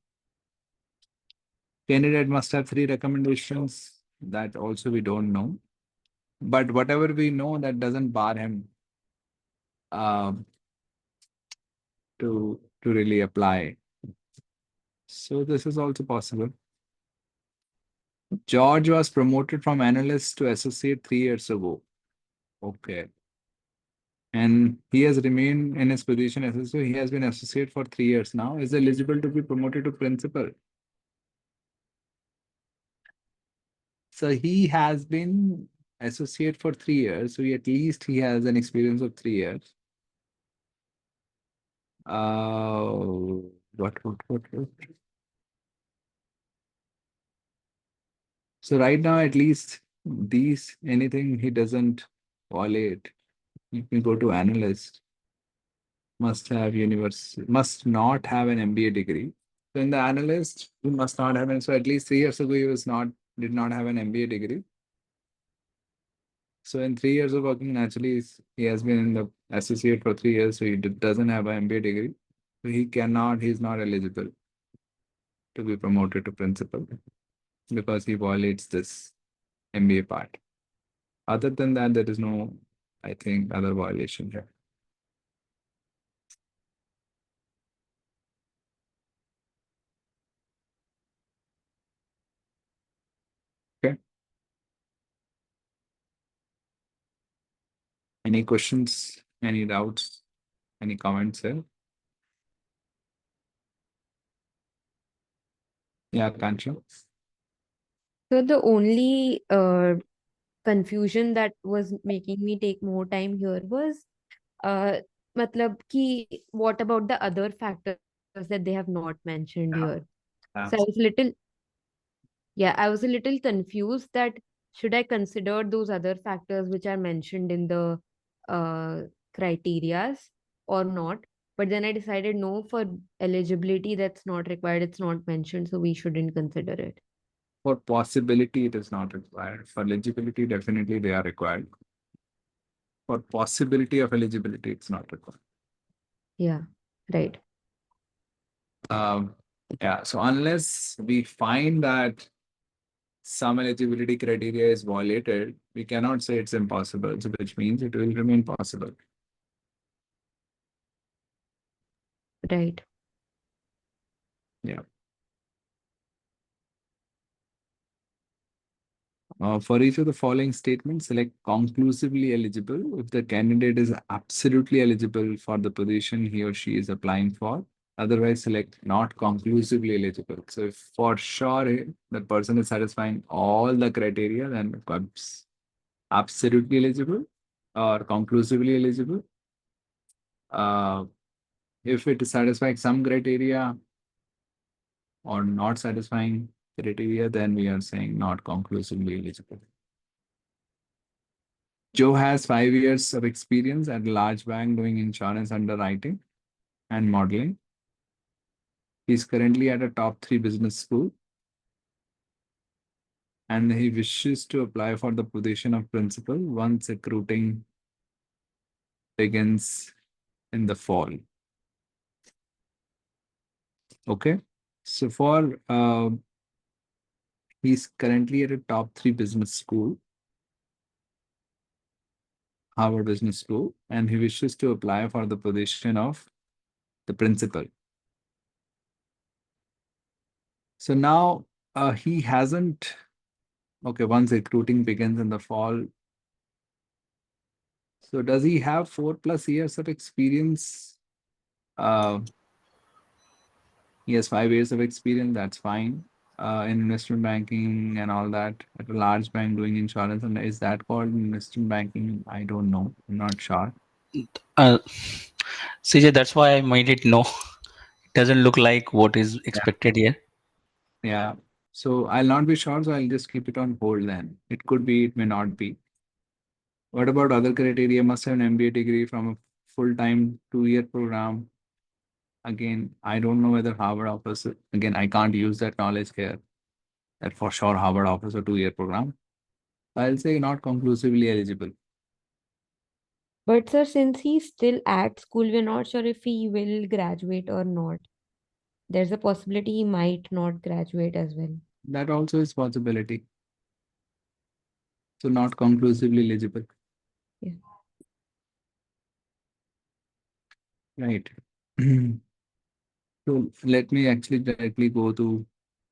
Candidate must have 3 recommendations that also we don't know. But whatever we know, that doesn't bar him to really apply. So this is also possible. George was promoted from analyst to associate 3 years ago. Okay. And he has remained in his position as associate. He has been associate for 3 years now. Is eligible to be promoted to principal. So he has been associate for 3 years. So at least he has an experience of 3 years. What? So right now, at least anything he doesn't violate. You can go to analyst. Must not have an MBA degree. So in the analyst, he must not have. So at least 3 years ago, he did not have an MBA degree. So in 3 years of working, naturally, he has been in the associate for 3 years, so he doesn't have an MBA degree. So he's not eligible to be promoted to principal because he violates this MBA part. Other than that, there is no, I think, other violation here. Okay. Any questions? Any doubts? Any comments here? Yeah, Kancha. So the only confusion that was making me take more time here was matlab ki what about the other factors that they have not mentioned here. So I was a little confused that should I consider those other factors which are mentioned in the criterias or not? But then I decided no, for eligibility that's not required, it's not mentioned, so we shouldn't consider it. For possibility, it is not required. For eligibility, definitely they are required. For possibility of eligibility, it's not required. Yeah, right. Yeah, so unless we find that some eligibility criteria is violated, we cannot say it's impossible, so which means it will remain possible. Right. Yeah. For each of the following statements, select conclusively eligible if the candidate is absolutely eligible for the position he or she is applying for. Otherwise, select not conclusively eligible. So if for sure the person is satisfying all the criteria, then it becomes absolutely eligible or conclusively eligible. If it is satisfying some criteria or not satisfying criteria, then we are saying not conclusively eligible. Joe has 5 years of experience at a large bank doing insurance underwriting and modeling. He's currently at a top 3 business school and he wishes to apply for the position of principal once recruiting begins in the fall. Okay. So for he's currently at a top 3 business school, Harvard Business School, and he wishes to apply for the position of the principal. So now he hasn't, okay, once recruiting begins in the fall. So does he have 4+ years of experience? He has 5 years of experience, that's fine. In investment banking and all that, at a large bank doing insurance. And is that called investment banking? I don't know. I'm not sure. CJ, that's why I made it no. It doesn't look like what is expected here. Yeah. So I'll not be sure, so I'll just keep it on hold then. It could be, it may not be. What about other criteria? Must have an MBA degree from a full-time 2-year program. Again, I don't know whether Harvard offers it. Again, I can't use that knowledge here. That for sure Harvard offers a 2-year program. I'll say not conclusively eligible. But sir, since he's still at school, we're not sure if he will graduate or not. There's a possibility he might not graduate as well. That also is possibility. So not conclusively eligible. Yeah. Right. So let me actually directly go to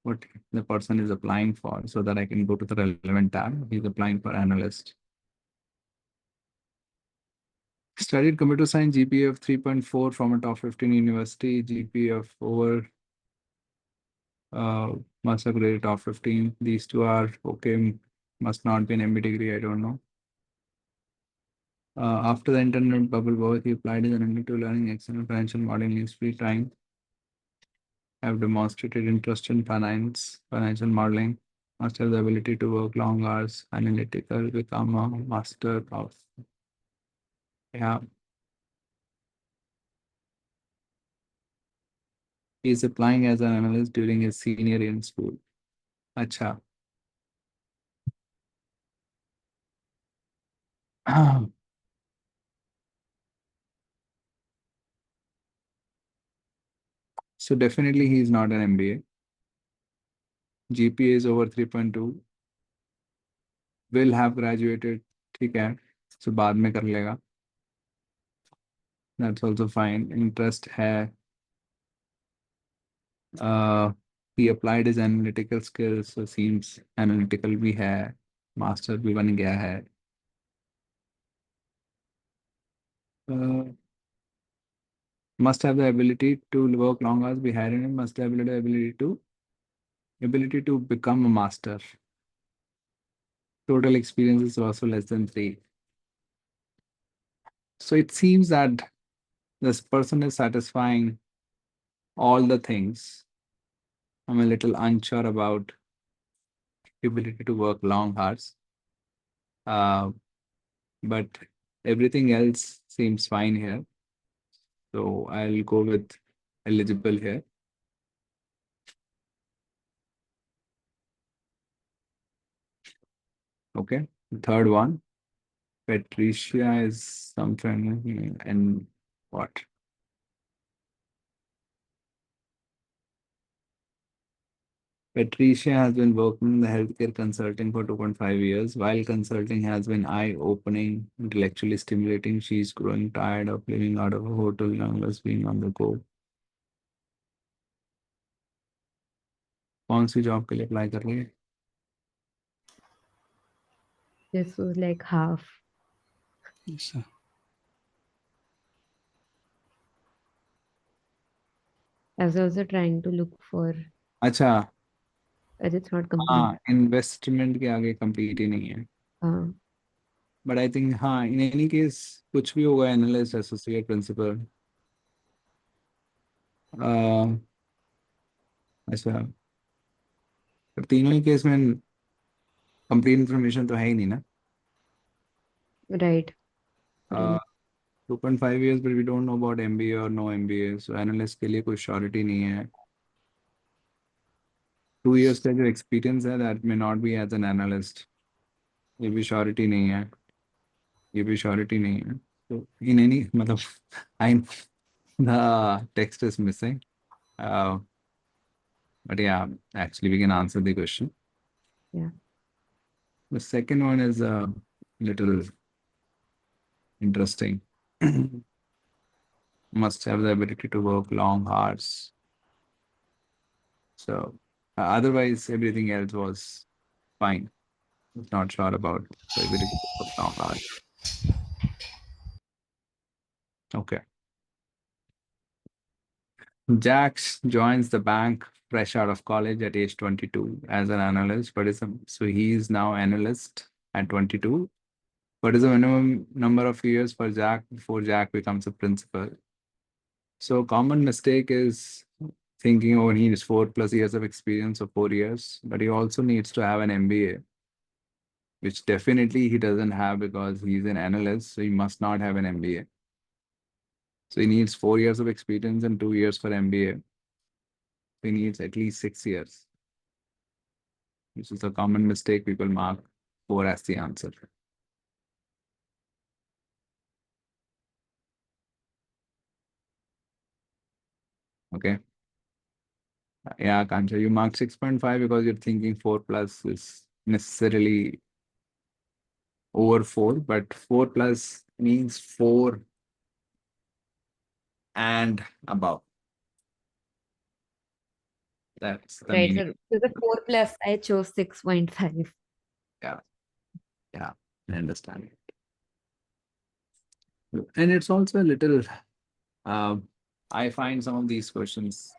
what the person is applying for so that I can go to the relevant tab. He's applying for analyst. Studied computer science, GPA of 3.4 from a top 15 university, GPA of over must have graded top 15. These two are okay, must not be an MBA degree, I don't know. After the internet bubble burst, he applied his energy to learning external financial modeling in his free time. Have demonstrated interest in financial modeling, must have the ability to work long hours, analytical, become a master of. Yeah. He's applying as an analyst during his senior year in school. Acha. So definitely he's not an MBA. GPA is over 3.2. Will have graduated. ठीक है. So बाद में कर लेगा. That's also fine. Interest है. He applied his analytical skills, so seems analytical भी है. Master भी बन गया है. Must have the ability to work long hours. Be hiring him. Must have the ability to become a master. Total experience is also less than 3. So it seems that this person is satisfying all the things. I'm a little unsure about ability to work long hours. But everything else seems fine here. So I'll go with eligible here. Okay. The third one. Patricia is something and what? Patricia has been working in the healthcare consulting for 2.5 years. While consulting has been eye-opening, intellectually stimulating, she's growing tired of living out of a hotel, nonetheless being on the go. कौन सी job के लिए apply कर रही है? This was like half. Yes, sir. I was also trying to look for, अच्छा, but it's not complete. हाँ, investment के आगे कंप्लीट ही नहीं है. But I think हाँ, in any case कुछ भी होगा, एनालिस्ट, एसोसिएट, प्रिंसिपल. अच्छा, पर तीनों ही केस में कंप्लीट इन्फॉर्मेशन तो है ही नहीं ना. Right. 2.5 years, but we don't know about MBA or no MBA. So analyst के लिए कोई surety नहीं है. 2 years का जो experience है, that may not be as an analyst. ये भी surety नहीं है. ये भी surety नहीं है. So in any, मतलब, the text is missing. But yeah, actually we can answer the question. Yeah. The second one is a little interesting. Must have the ability to work long hours. So otherwise, everything else was fine. Not sure about the ability to work long hours. Okay. Jax joins the bank fresh out of college at age 22 as an analyst, but so he is now analyst at 22. What is the minimum number of years for Jack before Jack becomes a principal? So common mistake is thinking, oh, he needs 4+ years of experience or 4 years, but he also needs to have an MBA, which definitely he doesn't have because he's an analyst, so he must not have an MBA. So he needs 4 years of experience and 2 years for MBA. So he needs at least 6 years, which is a common mistake. People mark 4 as the answer. Okay. Yeah, Kansha, you mark 6.5 because you're thinking 4+ is necessarily over 4, but 4+ means 4 and above. That's the Right. meaning. So the 4+, I chose 6.5. Yeah. Yeah, I understand. And it's also a little, I find some of these questions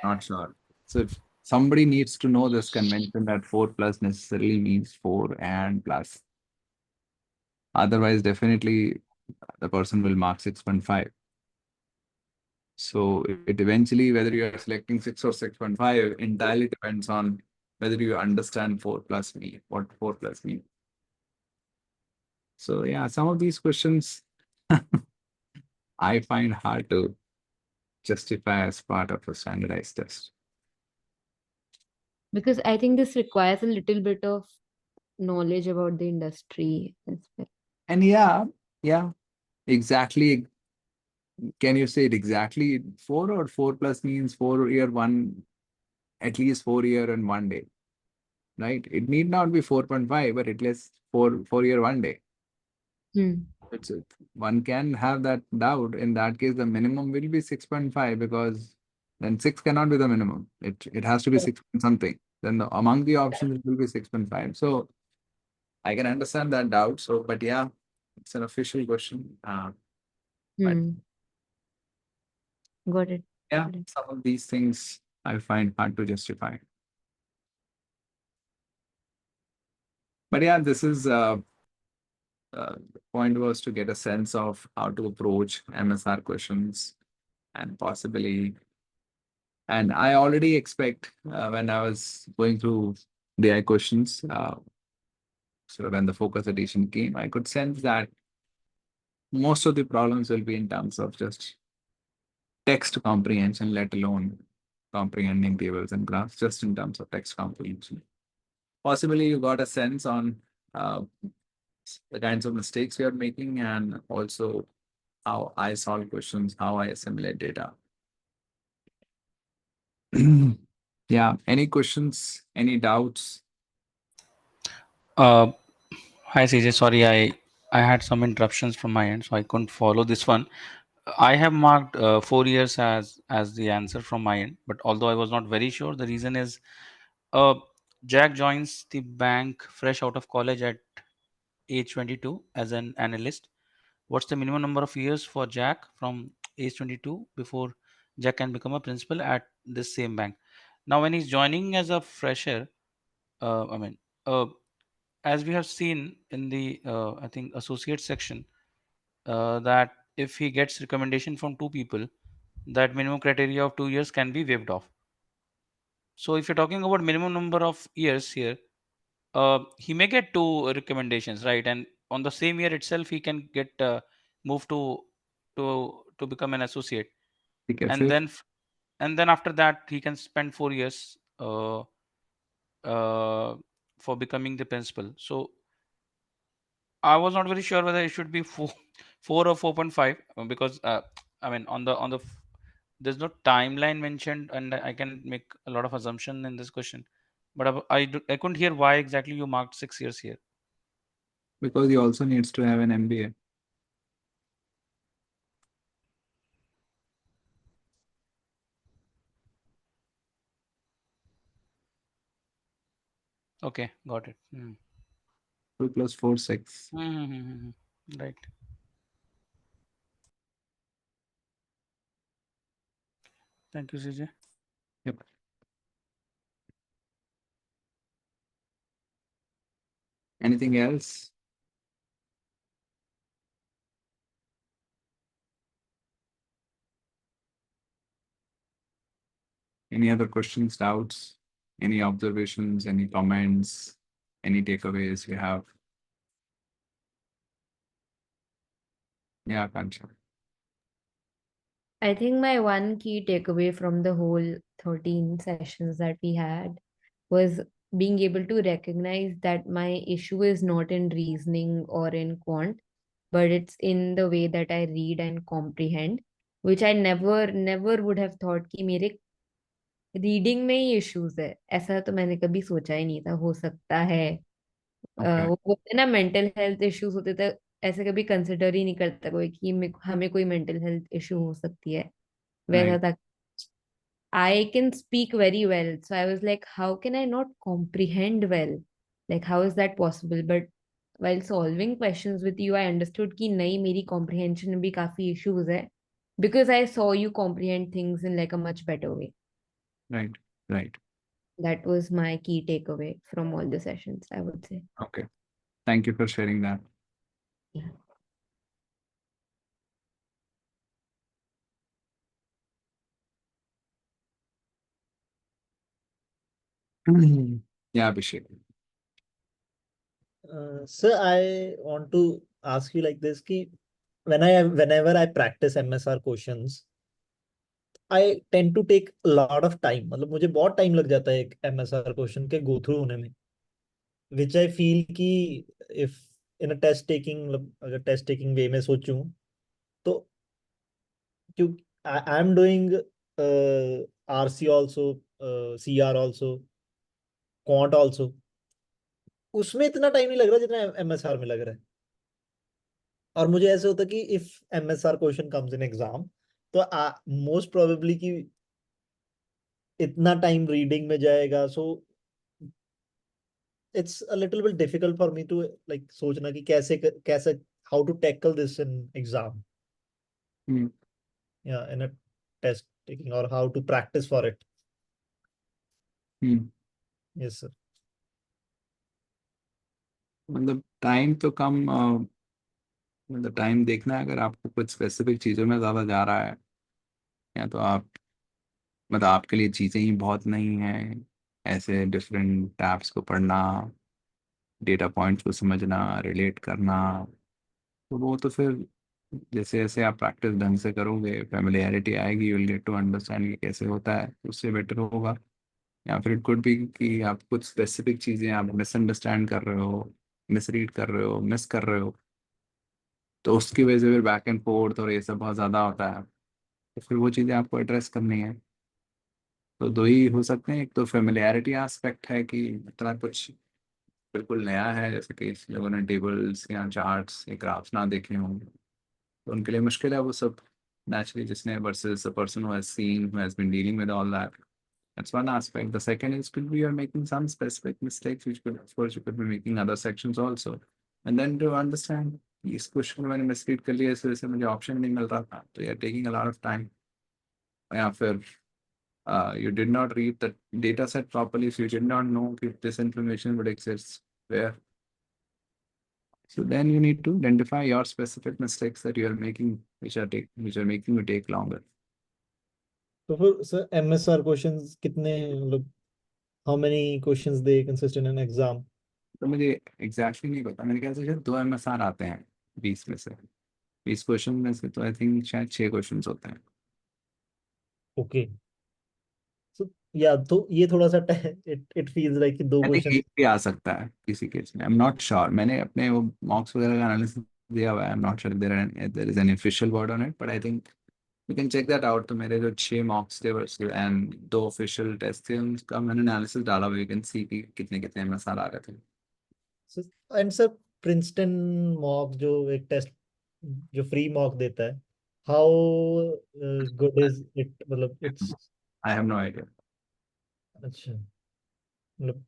not sure. So if somebody needs to know this convention that 4+ necessarily means 4 and plus. Otherwise, definitely the person will mark 6.5. So it eventually, whether you are selecting 6 or 6.5, entirely depends on whether you understand 4+ mean, what 4+ means. So yeah, some of these questions I find hard to justify as part of a standardized test. Because I think this requires a little bit of knowledge about the industry as well. And yeah, exactly. Can you say it exactly? 4 or 4 plus means 4 year, at least 4 year and 1 day, right? It need not be 4.5, but at least 4 year 1 day. It's one can have that doubt. In that case, the minimum will be 6.5 because then 6 cannot be the minimum. It has to be 6 point something. Then among the options it will be 6.5. So I can understand that doubt. So, but yeah, it's an official question. But Got it. yeah, Got it. some of these things I find hard to justify. But yeah, this is the point was to get a sense of how to approach MSR questions and possibly. And I already expect when I was going through the AI questions, so when the focus edition came, I could sense that most of the problems will be in terms of just text comprehension, let alone comprehending tables and graphs, just in terms of text comprehension. Possibly you got a sense on uh, the kinds of mistakes we are making and also how I solve questions, how I assimilate data. Yeah, any questions, any doubts? Uh, Hi CJ, sorry, I had some interruptions from my end, so I couldn't follow this one. I have marked 4 years as the answer from my end, but although I was not very sure, the reason is uh, Jack joins the bank fresh out of college at age 22 as an analyst. What's the minimum number of years for Jack from age 22 before Jack can become a principal at this same bank? Now, when he's joining as a fresher, I mean, uh, as we have seen in the I think associate section, that if he gets recommendation from two people, that minimum criteria of 2 years can be waived off. So if you're talking about minimum number of years here, he may get two recommendations, right? And on the same year itself, he can get moved to become an associate, Okay, and fifth. then after that he can spend 4 years for becoming the principal. So I was not very sure whether it should be four or 4.5 because I mean there's no timeline mentioned, and I can make a lot of assumption in this question, but I couldn't hear why exactly you marked 6 years here. Because he also needs to have an MBA. Okay, got it. 2 plus 4, 6. Right. Thank you, CJ. Yep. Anything else? Any other questions, doubts, any observations, any comments, any takeaways you have? Yeah, Kansha. I think my one key takeaway from the whole 13 sessions that we had was being able to recognize that my issue is not in reasoning or in quant, but it's in the way that I read and comprehend, which I never would have thought कि मेरे reading में ही issues है. ऐसा तो मैंने कभी सोचा ही नहीं था. हो सकता है Okay, वो बोलते हैं ना मेंटल हेल्थ इश्यूज होते थे, ऐसे कभी कंसिडर ही नहीं करता कोई कि हमें कोई मेंटल हेल्थ इशू हो सकती है. वैसा right, था. I can speak very well. So I was like, how can I not comprehend well? Like, how is that possible? But while solving questions with you, I understood कि नहीं मेरी comprehension में भी काफी issues है, because I saw you comprehend things in like a much better way. right, right. That was my key takeaway from all the sessions, I would say. Okay. Thank you for sharing that. Yeah. Yeah, Abhishek. Sir, I want to ask you like this कि whenever I practice MSR questions, I tend to take a lot of time. मतलब मुझे बहुत time लग जाता है एक MSR question के go through होने में. which I feel कि if in a test taking, अगर test taking way में सोचूं तो क्योंकि I'm doing RC also, CR also, quant also, उसमें इतना टाइम नहीं लग रहा जितना MSR में लग रहा है। और मुझे ऐसे होता कि if MSR question comes in exam तो मोस्ट प्रोबेबली कि इतना टाइम रीडिंग में जाएगा, सो it's a little bit difficult for me to like सोचना कि कैसे how to tackle this in exam, hmm, yeah, in a test taking, or how to practice for it. Hmm. Yes sir. मतलब time तो कम, मतलब time देखना है अगर आपको कुछ स्पेसिफिक चीज़ों में ज़्यादा जा रहा है, या तो आप मतलब आपके लिए चीज़ें ही बहुत नहीं हैं, ऐसे डिफरेंट टैब्स को पढ़ना, डेटा पॉइंट्स को समझना, रिलेट करना, तो वो तो फिर जैसे जैसे आप प्रैक्टिस ढंग से करोगे, फेमिलियरिटी आएगी, you will get to understand ये कैसे होता है, उससे बेटर होगा। या फिर इट कुड बी कि आप कुछ स्पेसिफिक चीज़ें आप मिसअंडरस्टैंड कर रहे हो, मिसरीड कर रहे हो, मिस कर रहे हो, तो उसकी वजह से फिर बैक एंड फोर्थ और ये सब बहुत ज़्यादा होता है, तो फिर वो चीज़ें आपको एड्रेस करनी है। तो दो ही हो सकते हैं, एक तो फेमिलियरिटी एस्पेक्ट है कि इतना कुछ बिल्कुल नया है, जैसे कि लोगों ने टेबल्स या चार्ट्स या ग्राफ्स ना देखे हों, तो उनके लिए मुश्किल है वो सब नेचुरली, जिसने versus the person who has seen, who has been dealing with all that. That's one aspect. The second is could be you're making some specific mistakes, which could, of course, you could be making other sections also. And then to understand, इस question में मैंने misread कर लिया, इस वजह से मुझे option नहीं मिल रहा था, तो you're taking a lot of time. या फिर you did not read the data set properly, so you did not know if this information would exist where. So then you need to identify your specific mistakes that you are making, which are making you take longer. तो फिर sir MSR questions कितने, मतलब how many questions they consist in an exam? तो मुझे exactly नहीं पता, मेरे ख्याल से शायद 2 MSR आते हैं 20 में से। 20 क्वेश्चन में से तो आई थिंक शायद 6 क्वेश्चन होते हैं। Okay, so या तो ये थोड़ा सा it feels like कि दो आई थिंक क्वेश्चन। एक भी आ सकता है किसी केस में, आई एम नॉट श्योर, मैंने अपने वो मॉक्स वगैरह का एनालिसिस दिया हुआ है, I am not sure there is an official word on it, but I think you can check that out. तो मेरे जो 6 मॉक्स थे वर्सेस एंड 2 ऑफिशियल टेस्ट थे, उनका मैंने एनालिसिस डाला हुआ, यू कैन सी कि कितने कितने MSR आ रहे थे। एंड सर प्रिंसटन मॉक जो एक टेस्ट जो फ्री मॉक देता है, हाउ गुड इज इट, मतलब it's, I have no idea. अच्छा, मतलब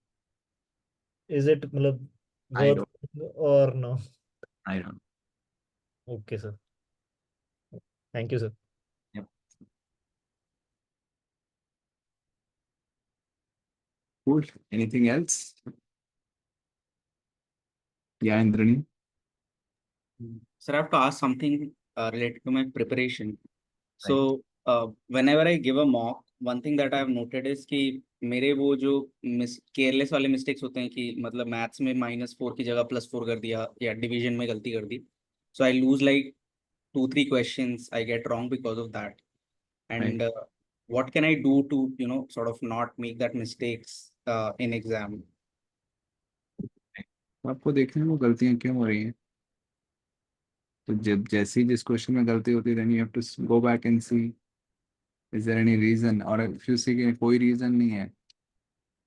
इज इट मतलब I worth don't or no? I don't okay sir, thank you sir. Cool. Anything else? Yeah, Indrani. Sir, I have to ask something related to my preparation. Right. So, whenever I give a mock, one thing that I have noted is कि मेरे वो जो careless वाले mistakes होते हैं कि मतलब maths में -4 की जगह +4 कर दिया या डिवीजन में गलती कर दी, so I lose like 2-3 questions I get wrong because of that. Right. And what can I do to, sort of not make that mistakes in exam? तो आपको देखना है वो गलतियां क्यों हो रही हैं। तो जब जैसे ही जिस क्वेश्चन में गलती होती है, then you have to go back and see is there any reason, और इफ यू सी कि कोई रीजन नहीं है,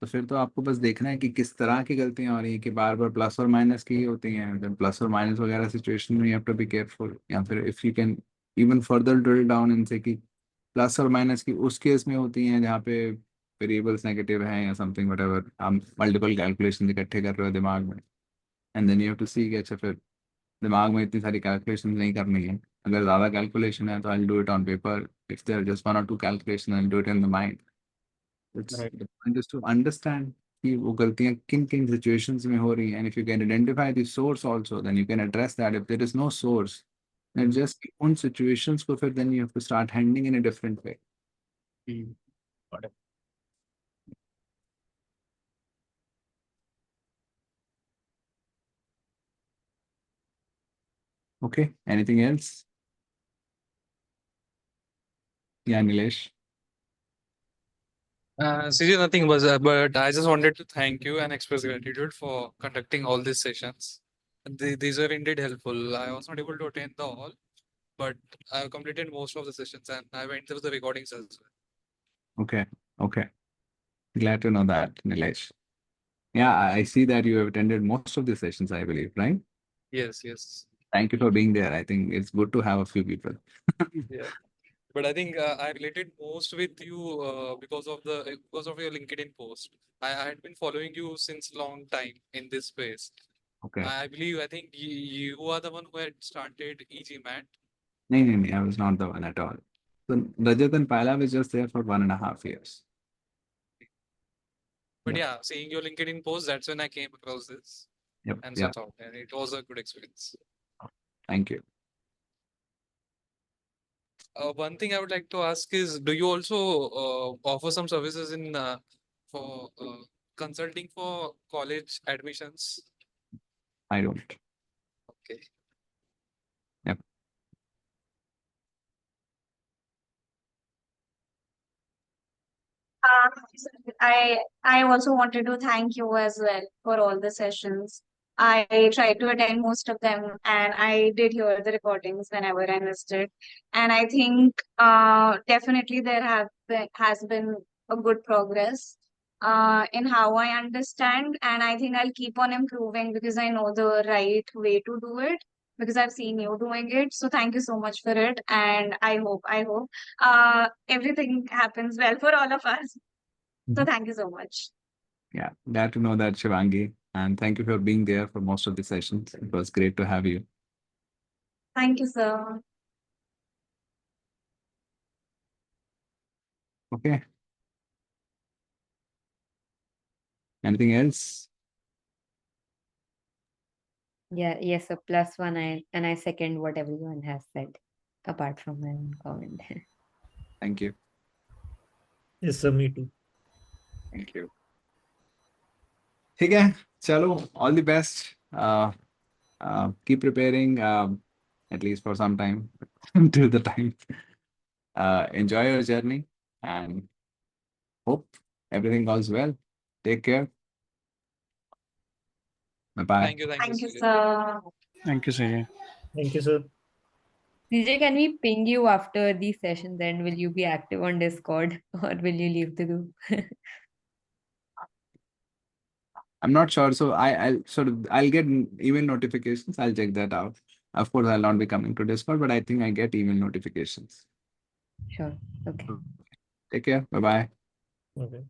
तो फिर तो आपको बस देखना है कि किस तरह की गलतियां हो रही हैं, कि बार बार प्लस और माइनस की ही होती हैं। जब प्लस और माइनस वगैरह सिचुएशन में you have to be careful, या फिर if you can even further drill down इनसे कि प्लस और माइनस की उस केस में होती हैं जहाँ पे वेरिएबल्स नेगेटिव हैं या समथिंग वट एवर, हम मल्टीपल कैलकुलेशन इकट्ठे कर रहे हो दिमाग में, and then you have to see कि अच्छा फिर दिमाग में इतनी सारी कैलकुलेशन नहीं करनी है। अगर ज़्यादा कैलकुलेशन है तो I do it on paper, if there just 1 or 2 calculation I do it in the mind. It's Right. The point is to understand कि वो गलतियां किन किन सिचुएशंस में हो रही हैं, and if you can identify the source also, then you can address that. If there is no source, then just उन सिचुएशंस को फिर then you have to start handling in a different way. Mm. Got it. Okay, anything else? Yeah, Nilesh. CJ, nothing was, but I just wanted to thank you and express gratitude for conducting all these sessions. These were indeed helpful. I was not able to attend the all, but I completed most of the sessions and I went through the recordings as well. Okay. Okay. Glad to know that, Nilesh. Yeah, I see that you have attended most of the sessions, I believe, right? Yes, yes. Thank you for being there. I think it's good to have a few people. Yeah. But I think I related most with you because of your LinkedIn post. I had been following you since long time in this space. Okay. I think you are the one who had started EGMAT. No, I was not the one at all. So Rajat and Paila was just there for 1.5 years. But Yep. yeah, seeing your LinkedIn post, that's when I came across this. Yep. And so Yeah. thought, and it was a good experience. Thank you. One thing I would like to ask is, do you also offer some services in for consulting for college admissions? I don't. Okay. Yep. I also wanted to thank you as well for all the sessions. I tried to attend most of them, and I did hear the recordings whenever I missed it. And I think definitely there has been a good progress in how I understand, and I think I'll keep on improving because I know the right way to do it because I've seen you doing it. So thank you so much for it, and I hope everything happens well for all of us. So thank you so much. Yeah. Glad to know that, Shivangi. And thank you for being there for most of the sessions. It was great to have you. Thank you, sir. Okay. Anything else? Yeah, yes, so +1, I second what everyone has said, apart from my own comment. Thank you. Yes, sir, me too. Thank you. ठीक है, चलो, all the best. Keep preparing, at least for some time, till the time. Enjoy your journey and hope everything goes well. Take care. Bye-bye. Thank you, Thank you, CJ. sir. Thank you, Sajay. Thank you, sir. CJ, can we ping you after these sessions and will you be active on Discord or will you leave the group? I'm not sure. So I'll get email notifications. I'll check that out. Of course, I'll not be coming to Discord, but I think I get email notifications. Sure. Okay. Take care. Bye-bye. Okay.